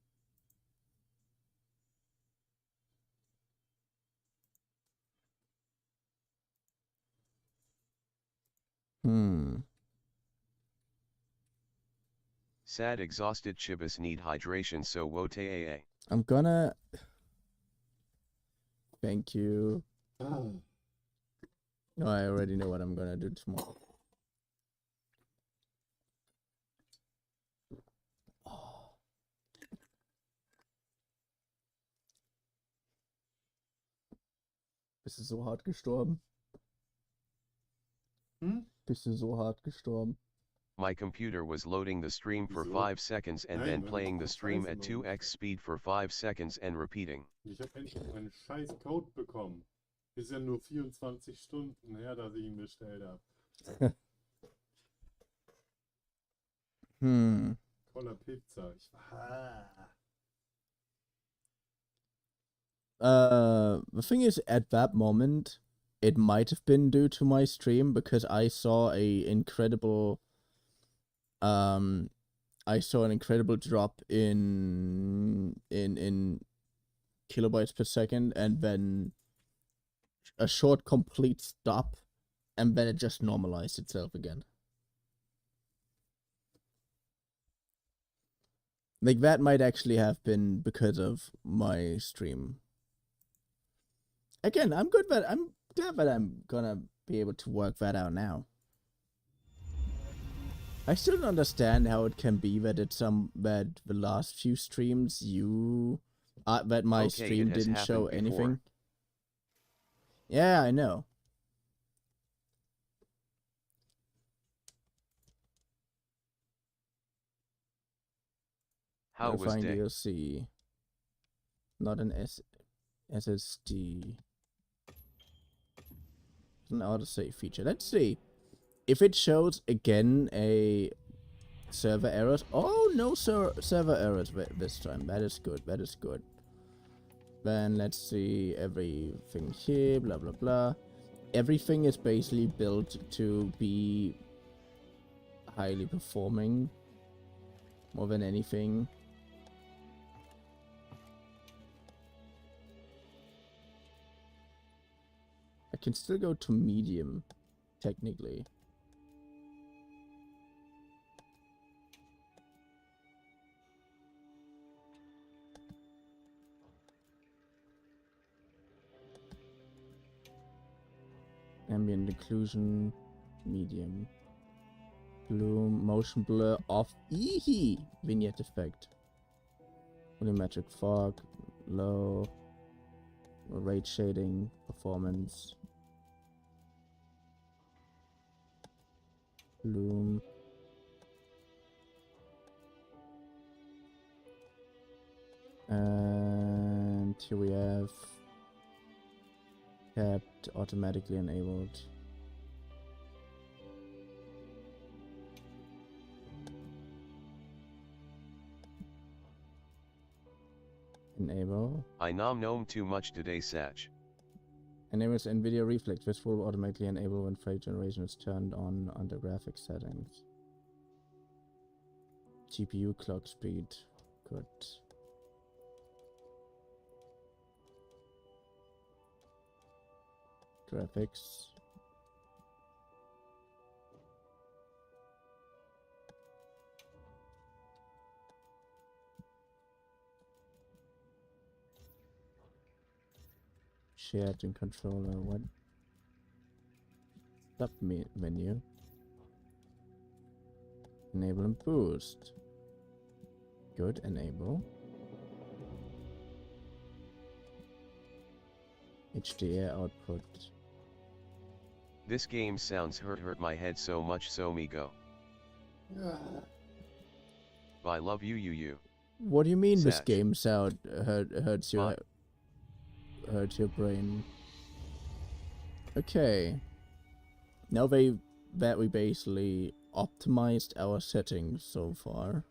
Sad, exhausted chibas need hydration, so wote AA. I'm gonna... Thank you. Oh, I already know what I'm gonna do tomorrow. Bist du so hart gestorben? Bist du so hart gestorben? My computer was loading the stream for 5 seconds and then playing the stream at 2x speed for 5 seconds and repeating. Ich habe endlich meinen scheiß Code bekommen. Ist ja nur 24 Stunden her, dass ich ihn bestellt habe. Voller Pizza. The thing is, at that moment, it might have been due to my stream because I saw an incredible drop in kilobytes per second, and then a short complete stop, and then it just normalized itself again. Like, that might actually have been because of my stream. Again, I'm glad that I'm gonna be able to work that out now. I still don't understand how it can be that that the last few streams that my stream didn't show anything. Yeah, I know. How was day? DLC. Not an SSD. An autosave feature. Let's see. If it shows again a server errors. Oh, no server errors this time. That is good. That is good. Then let's see everything here. Blah, blah, blah. Everything is basically built to be highly performing more than anything. I can still go to medium, technically. Ambient occlusion, medium. Bloom, motion blur off. Eehee! Vignette effect. Volumetric fog, low. Rate shading, performance, bloom. And here we have kept automatically enabled. Enable. I nom too much today, Satch. Enables NVIDIA Reflex. This will automatically enable when frame generation is turned on under graphics settings. GPU clock speed. Good. Graphics. Shared in controller. What? Sub menu. Enable and boost. Good. Enable. HDR output. This game sounds hurt my head so much, so me go. I love you. What do you mean this Satch. game sound hurts your brain? Okay. Now that we basically optimized our settings so far.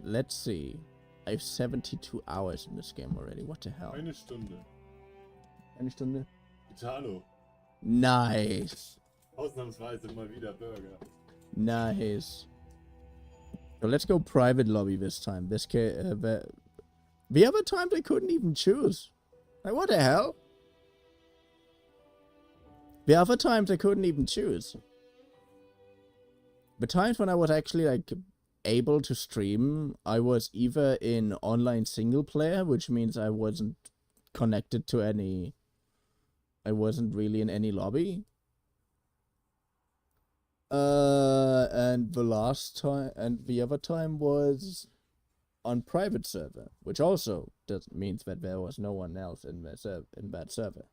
Let's see. I have 72 hours in this game already. What the hell? Eine Stunde. Eine Stunde? Italo. Nice. Ausnahmsweise mal wieder Burger. Nice. So let's go private lobby this time. The other times I couldn't even choose. Like, what the hell? The other times I couldn't even choose. The times when I was actually like able to stream, I was either in online single player, which means I wasn't connected to any. I wasn't really in any lobby. And the other time was on private server, which also means that there was no one else in that server.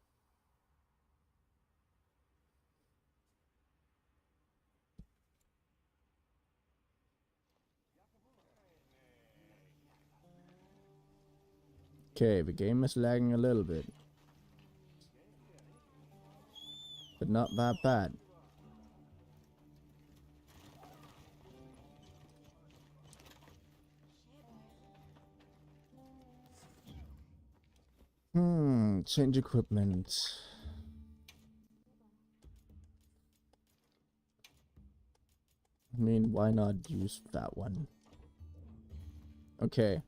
Okay, the game is lagging a little bit, but not that bad. Change equipment. I mean, why not use that one? Okay.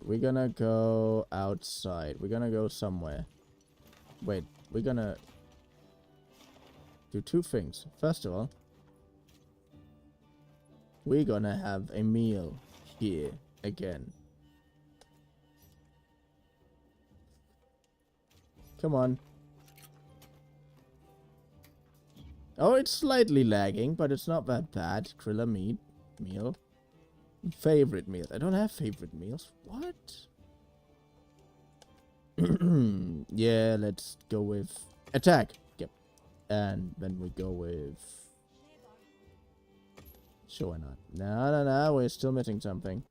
We're gonna go outside. We're gonna go somewhere. Wait, we're gonna do two things. First of all, we're gonna have a meal here again. Come on. Oh, it's slightly lagging, but it's not that bad. Grilla meat meal. Favorite meals. I don't have favorite meals. What? Yeah, let's go with attack. Yep. And then we go with... Sure, why not? No, we're still missing something.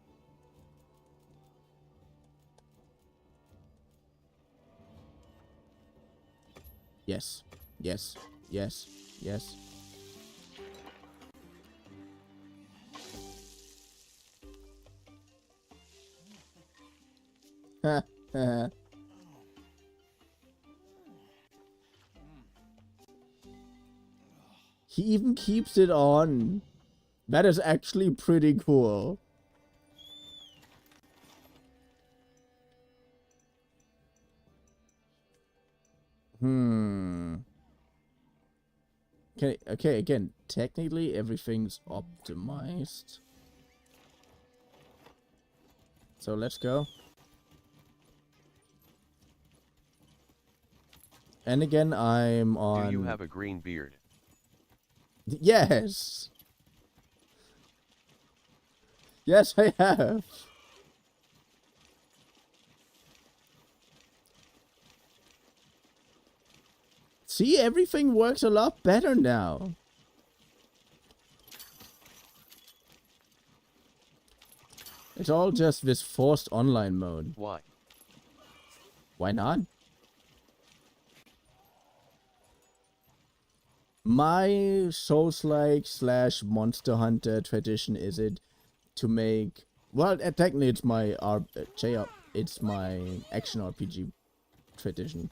Yes. Yes. Yes. Yes. He even keeps it on. That is actually pretty cool. Okay, again, technically everything's optimized. So let's go. And again, I'm on... Do you have a green beard? Yes! Yes, I have! See, everything works a lot better now. It's all just this forced online mode. Why? Why not? My Souls-like / Monster Hunter tradition is it to make... Well, technically it's my it's my action RPG tradition.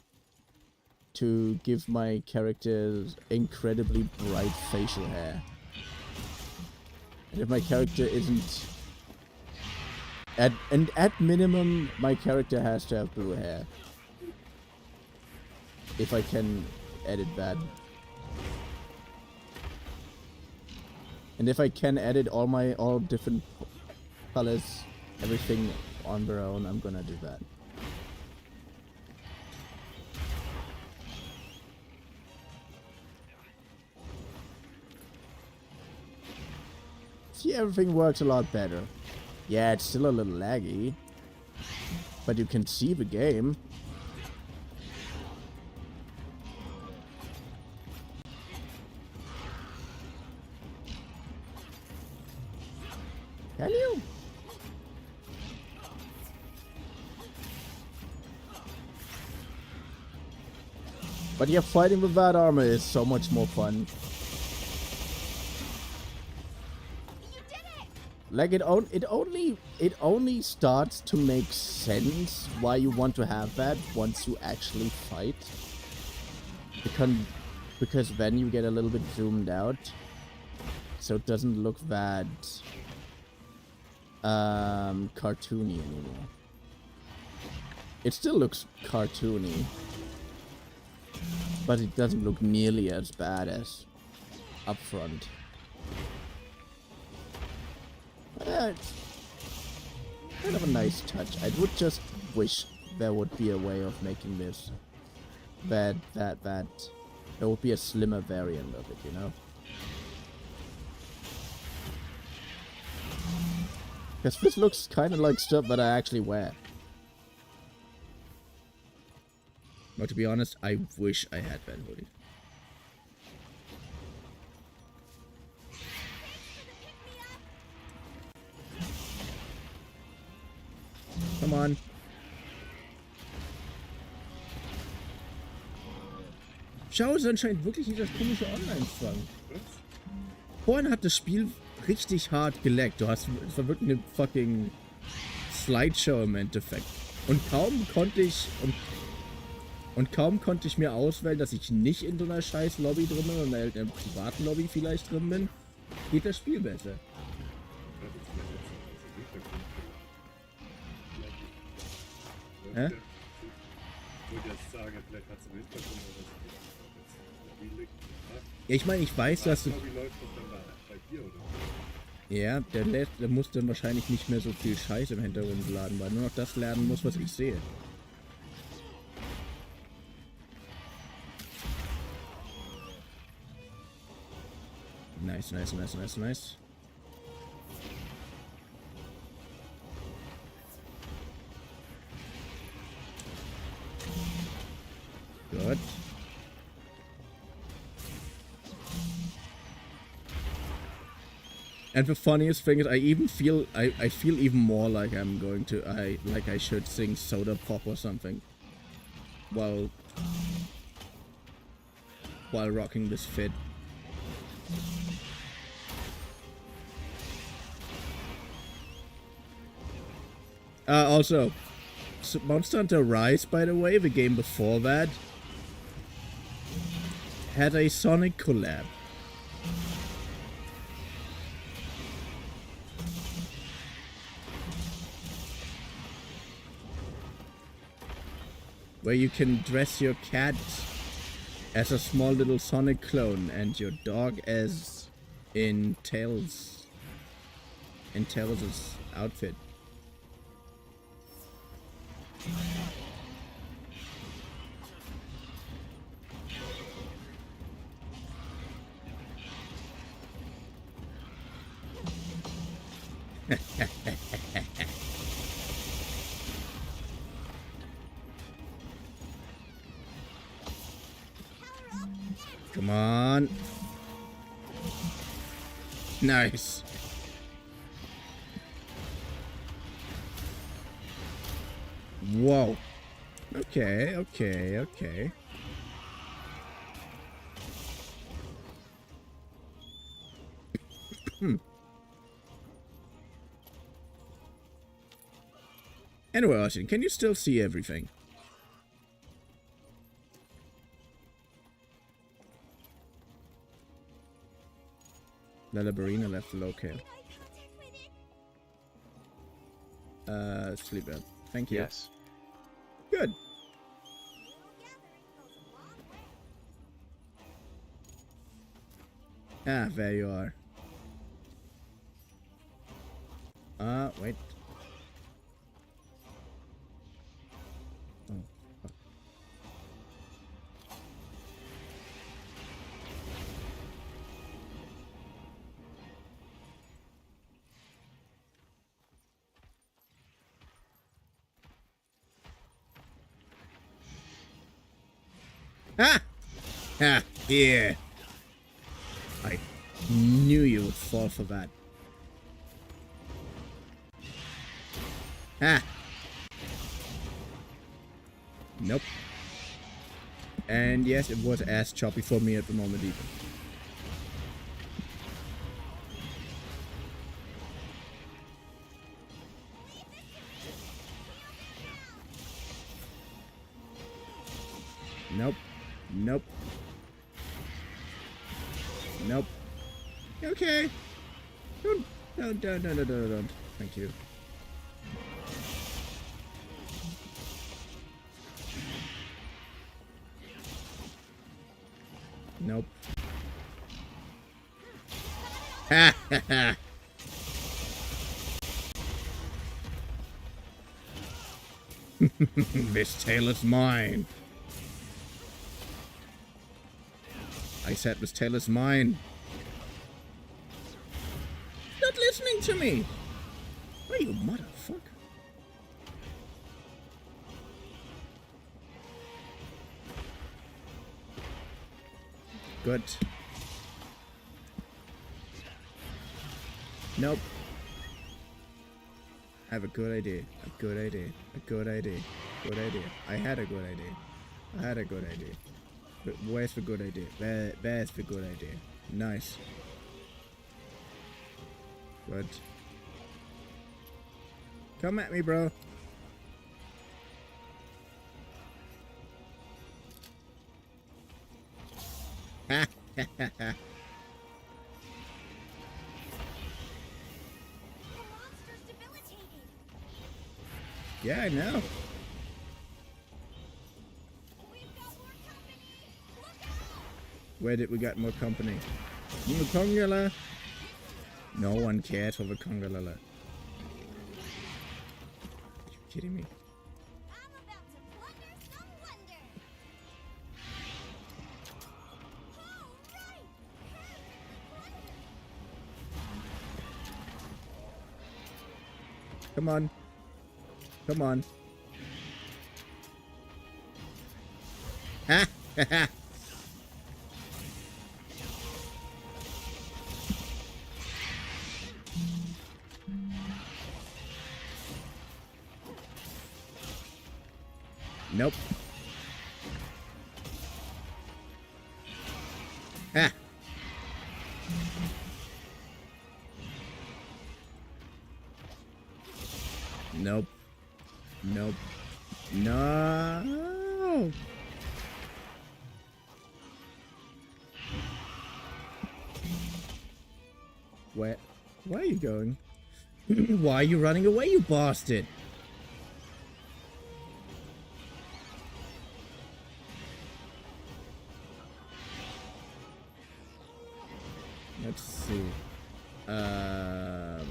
To give my characters incredibly bright facial hair. And if my character isn't... At minimum, my character has to have blue hair. If I can edit that. And if I can edit all different colors, everything on their own, I'm gonna do that. See, everything works a lot better. Yeah, it's still a little laggy, but you can see the game. Can you? But yeah, fighting without armor is so much more fun. Like it only starts to make sense why you want to have that once you actually fight. Because then you get a little bit zoomed out, so it doesn't look that cartoony anymore. It still looks cartoony, but it doesn't look nearly as bad as up front. It's kind of a nice touch. I would just wish there would be a way of making this that there would be a slimmer variant of it, you know? Because this looks kind of like stuff that I actually wear. But to be honest, I wish I had that hoodie. Come on. Schau, es ist anscheinend wirklich nicht das komische Online-Zwang. Vorhin hat das Spiel richtig hart geleckt. Es war wirklich eine fucking Slideshow im Endeffekt. Und kaum konnte ich mir auswählen, dass ich nicht in so einer scheiß Lobby drin bin und in einer privaten Lobby vielleicht drin bin, geht das Spiel besser. Hä? Ja, ich meine, ich weiß, dass du... Ja, der muss dann wahrscheinlich nicht mehr so viel Scheiß im Hintergrund laden, weil nur noch das lernen muss, was ich sehe. Nice, nice, nice, nice, nice. Good. And the funniest thing is, I feel even more like I'm going to, like I should sing Soda Pop or something while rocking this fit. Also, Monster Hunter Rise, by the way, the game before that, had a Sonic collab. Where you can dress your cat as a small little Sonic clone and your dog as in Tails' outfit. Come on. Nice. Whoa. Okay, okay, okay. Anyway, Austin, can you still see everything? Lala Barina left the locale. Sleep out. Thank you. Yes. Good. Ah, there you are. Wait. Oh, fuck. Ah! Ah, yeah. I knew you would fall for that. Ah! Nope. And yes, it was ass choppy for me at the moment even. Nope. Nope. Nope. Okay. Don't. Thank you. Nope. Ha ha ha. This tail is mine. I said this tail is mine. Not listening to me. Oh, you motherfucker. Good. Nope. I have a good idea. A good idea. A good idea. Good idea. I had a good idea. I had a good idea. But where's the good idea? There's the good idea. Nice. Good. Come at me, bro. Ha ha ha ha. Yeah, I know. Where did we get more company? Mukongala? No one cares for the Kongalala. Are you kidding me? I'm about to plunder some wonder. All right. Come on. Come on. Ha ha ha. Nope. Ah. Nope. Nope. No. Where are you going? Why are you running away, you bastard? Let's see. I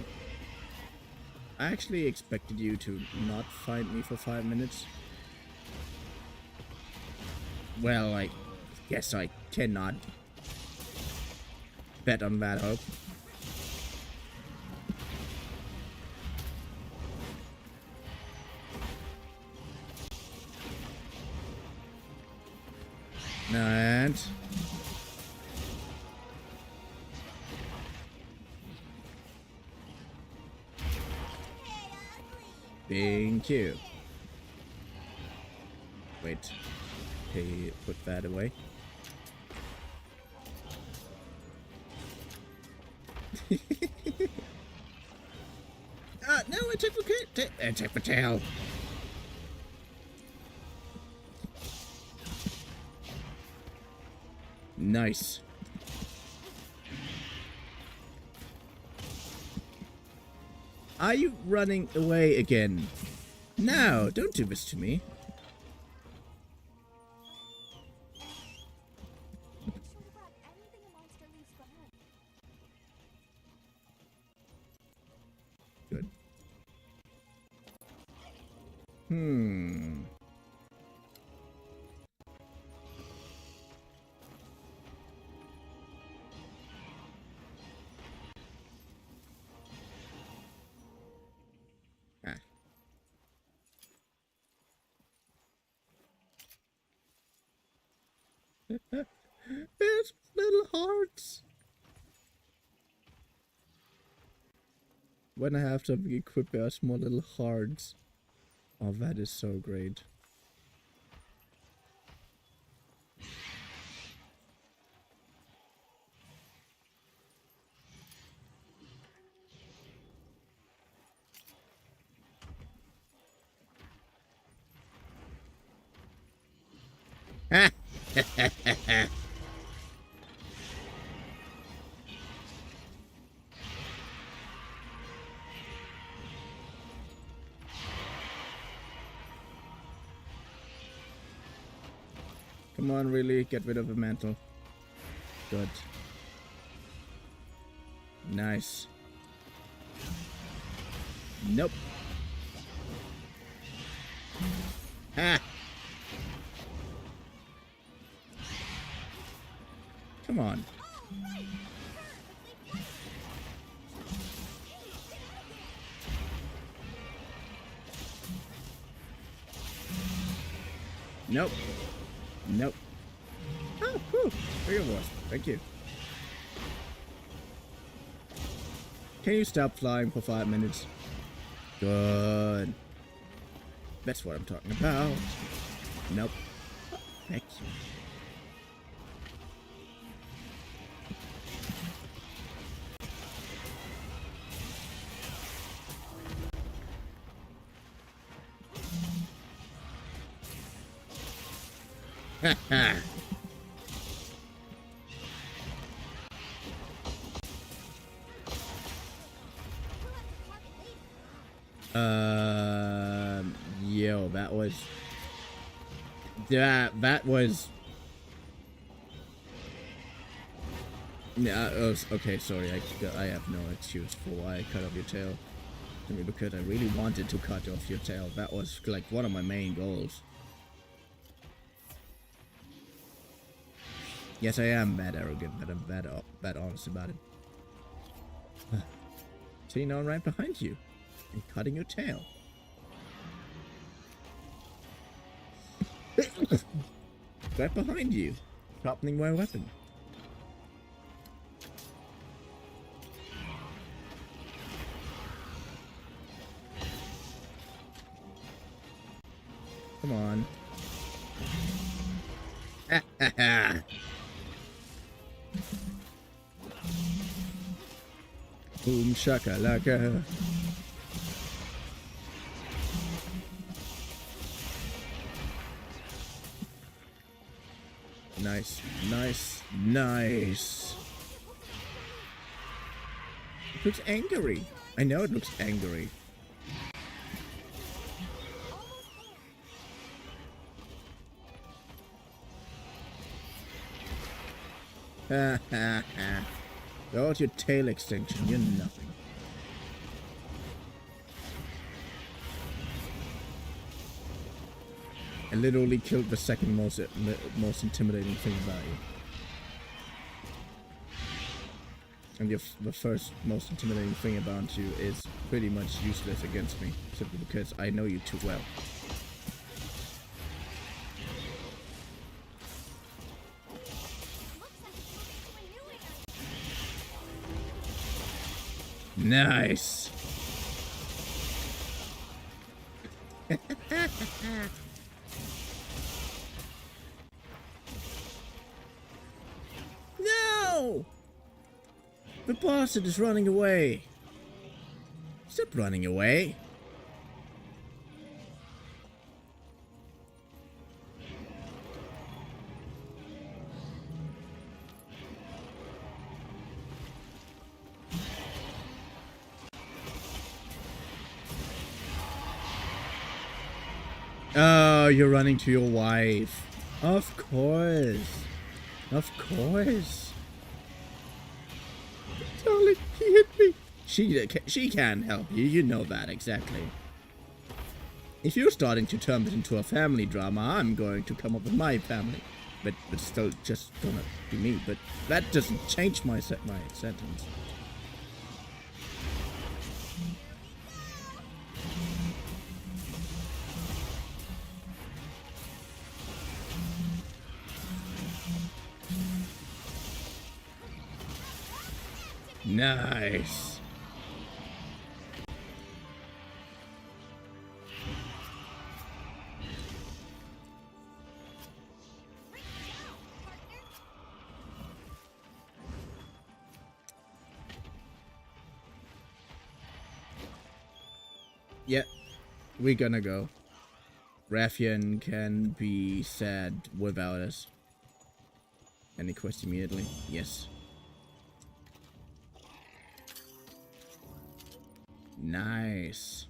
actually expected you to not find me for 5 minutes. Well, I guess I cannot bet on that hope. And Thank you. Wait. Okay, put that away. No, attack for tail. Nice. Are you running away again? No, don't do this to me. Make sure you grab anything a monster leaves behind. Good. Ah. There's little hearts. When I have something equipped, there are small little hearts. Oh, that is so great. Come on, really, get rid of the mantle. Good. Nice. Nope. Ah! Come on. Nope. Nope. Oh, whew. There it was. Thank you. Can you stop flying for 5 minutes? Good. That's what I'm talking about. Nope. Thank you. Ha ha. Yo, that was... That was... Yeah, okay, sorry, I have no excuse for why I cut off your tail. I mean, because I really wanted to cut off your tail. That was, like, one of my main goals. Yes, I am that arrogant, but I'm that honest about it. See, now I'm right behind you. I'm cutting your tail. Right behind you. Sharpening my weapon. Come on. Ha ha ha. Boom shakalaka. Nice, nice, nice. It looks angry. I know it looks angry. Ha ha ha. Without your tail extension, you're nothing. I literally killed the second most intimidating thing about you. And the first most intimidating thing about you is pretty much useless against me, simply because I know you too well. Nice. No! The bastard is running away. Stop running away. Oh, you're running to your wife. Of course. Of course. Darling, he hit me. She can't help you. You know that exactly. If you're starting to turn it into a family drama, I'm going to come up with my family. But still just gonna be me. But that doesn't change my sentence. Nice. Yeah, we're gonna go. Raffian can be sad without us. Any question immediately? Yes. Nice.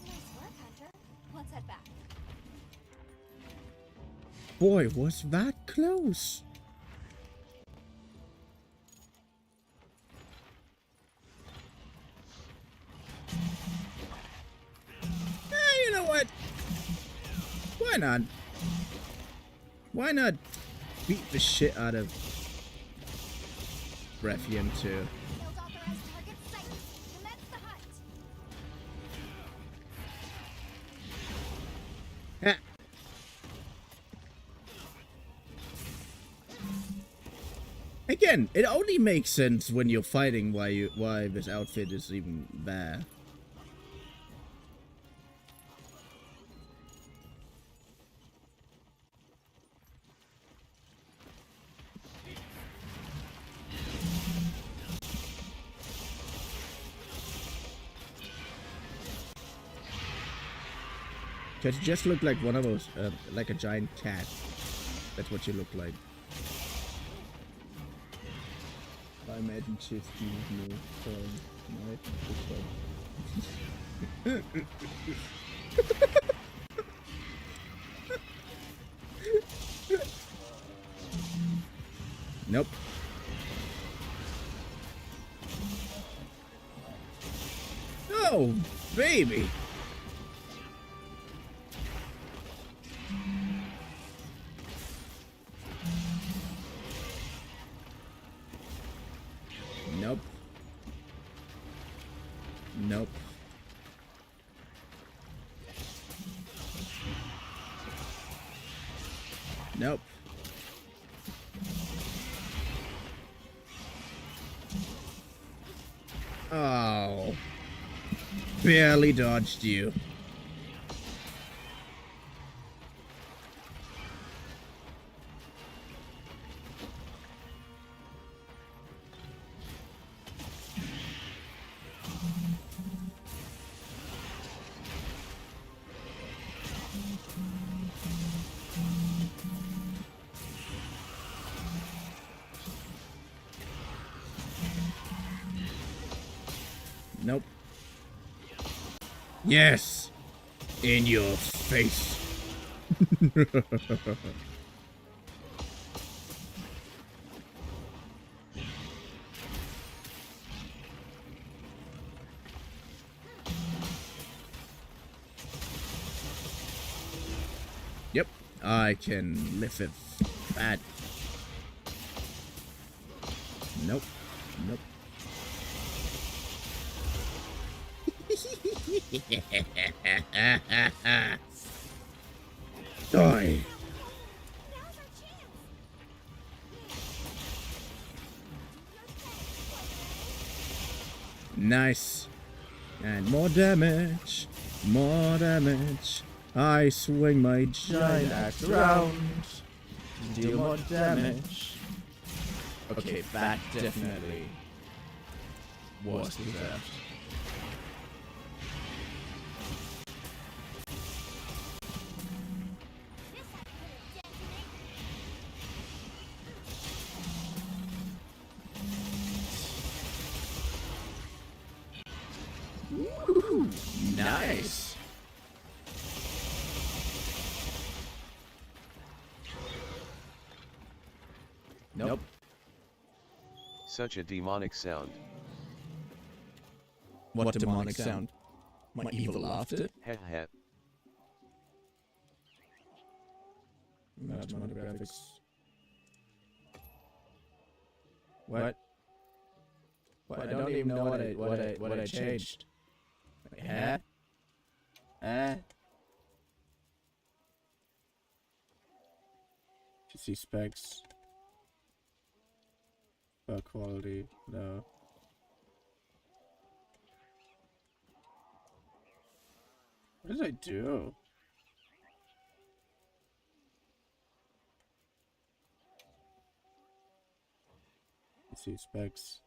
Nice work, Hunter. Let's head back. Boy, was that close. You know what? Why not? Why not beat the shit out of Raffian too? Field authorized target sighted. Commence the hunt. Ha. Again, it only makes sense when you're fighting why this outfit is even there. Because you just look like one of those, like a giant cat. That's what you look like. I imagine she's me for my Nope. Oh, baby. Nope. Nope. Nope. Oh. Barely dodged you. Nope. Yes! In your face. Yep, I can lift it fat. Nope. Nope. Die. Nice. And more damage. More damage. I swing my giant axe around. Deal more damage. Okay, that definitely was deserved. Woo, nice. Nope. Such a demonic sound. What demonic sound? My evil laughter? Heh heh. That's not graphics. What? I don't even know what I changed. Huh? PC specs. Quality, no. What did I do? PC specs.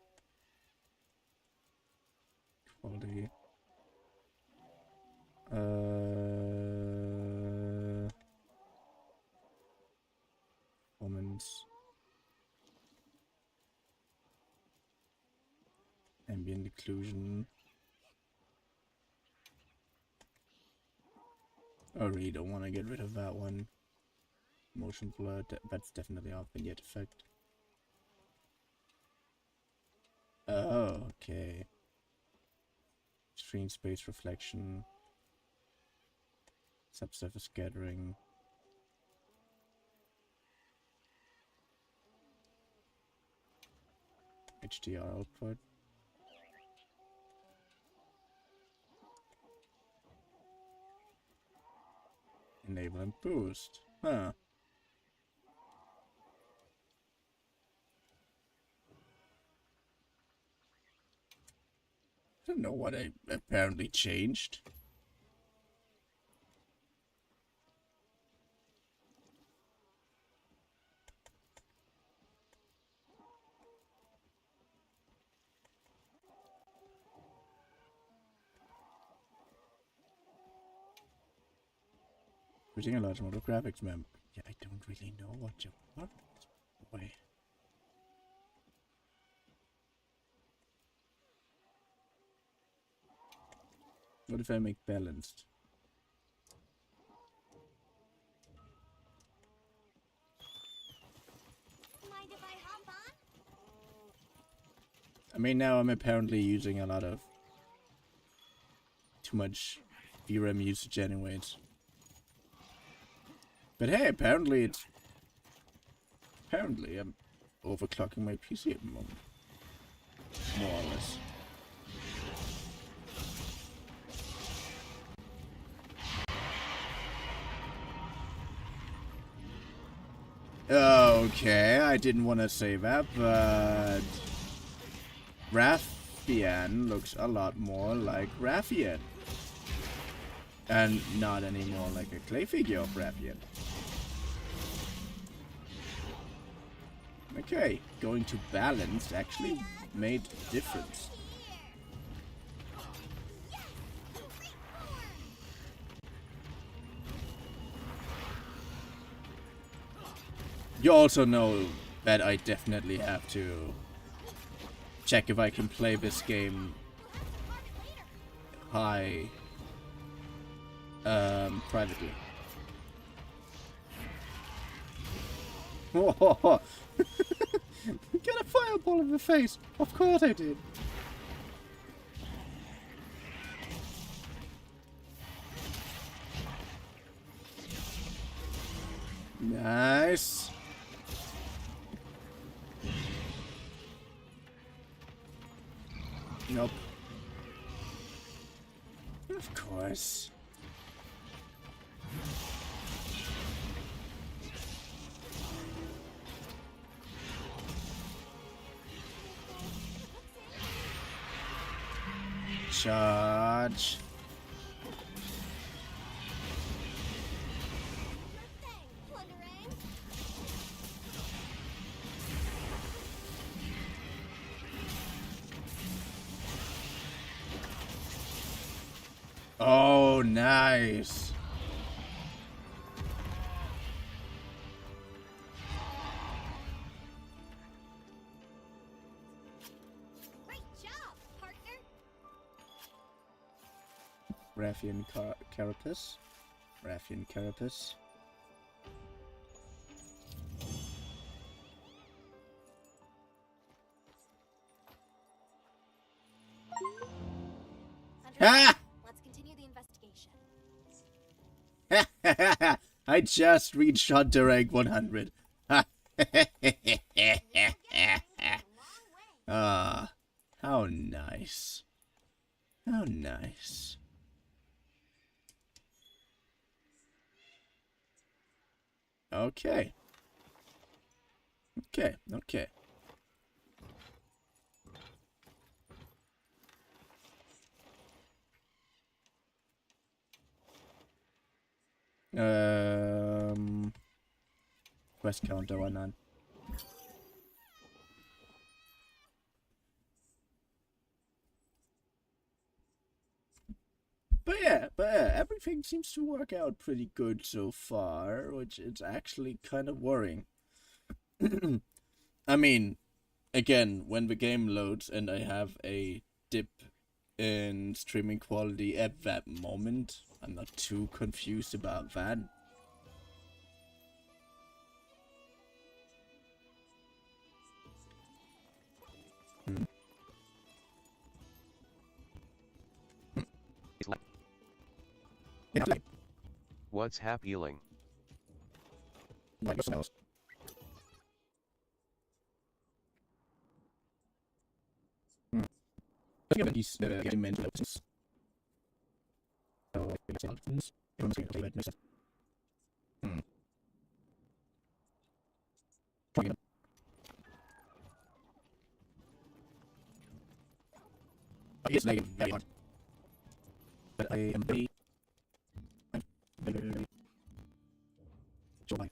Quality. Performance. Ambient occlusion. I really don't want to get rid of that one. Motion blur, that's definitely off. Vignette effect. Oh, okay. Screen space reflection. Subsurface scattering. HDR output. Enable and boost. Huh. I don't know what I apparently changed. Putting a large amount of graphics mem. Yeah, I don't really know what you want. Boy. What if I make balanced? Mind if I hop on? I mean, now I'm apparently using a lot of too much VRAM usage anyways. But hey, apparently I'm overclocking my PC at the moment. More or less. Okay, I didn't want to say that, but Rathian looks a lot more like Rathian. And not anymore like a clay figure of Rathian. Okay, going to balance actually made a difference. You also know that I definitely have to check if I can play this game high privately. Got a fireball in the face. Of course I did. Nice. Nope. Of course. Charge. Oh, nice. Great job, partner. Raffian carapace. Raffian carapace. Ah! Let's continue the investigation. I just reached Hunter rank 100. Ah, how nice. How nice. Okay. Okay, okay. Quest counter, why not? But yeah, everything seems to work out pretty good so far, which is actually kind of worrying. I mean, again, when the game loads and I have a dip in streaming quality at that moment, I'm not too confused about that. What's happening? It's like very hard. But I am very so like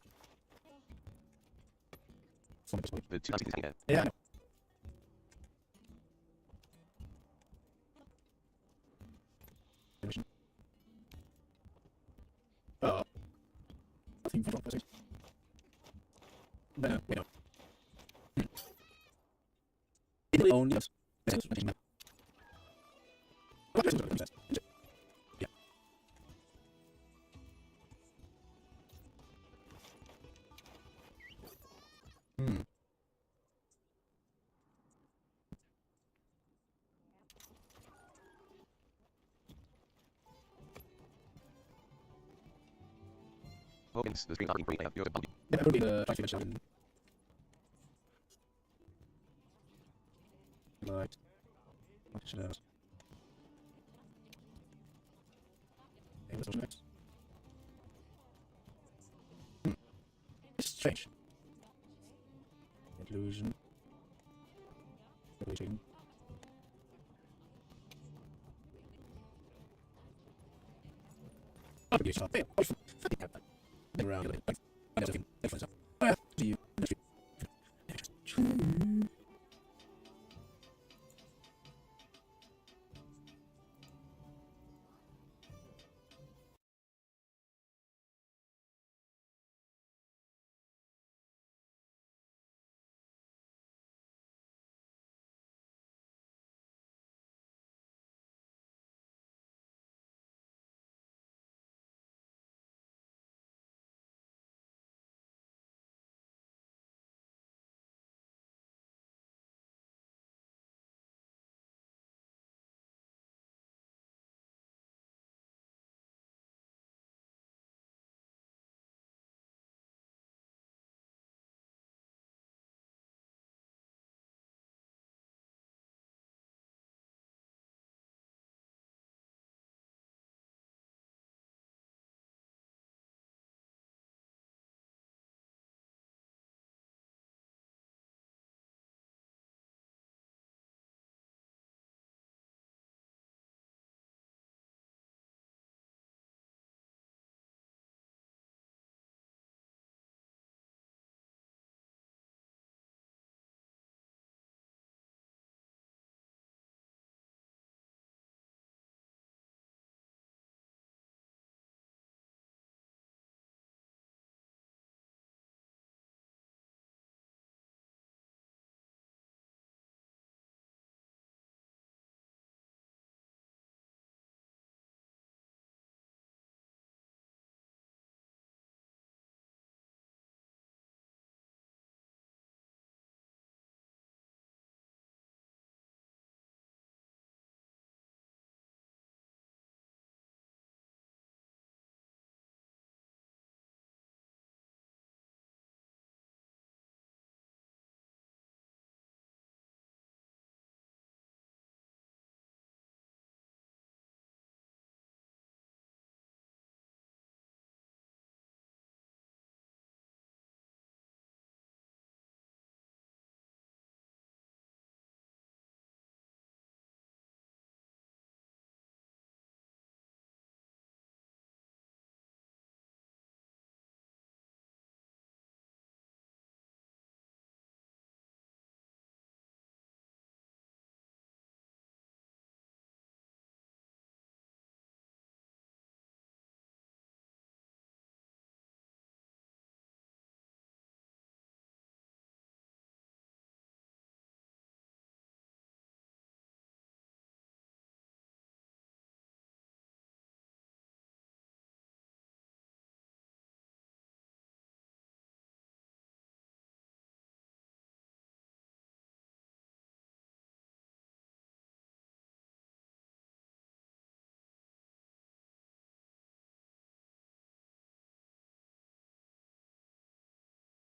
The two yeah. Nothing for opposite. But we don't. It only us. Yeah. Opens the screen. Yeah, probably the try to finish it. Right. What should I ask? Hey, what's next? It's strange. Illusion. Waiting. Around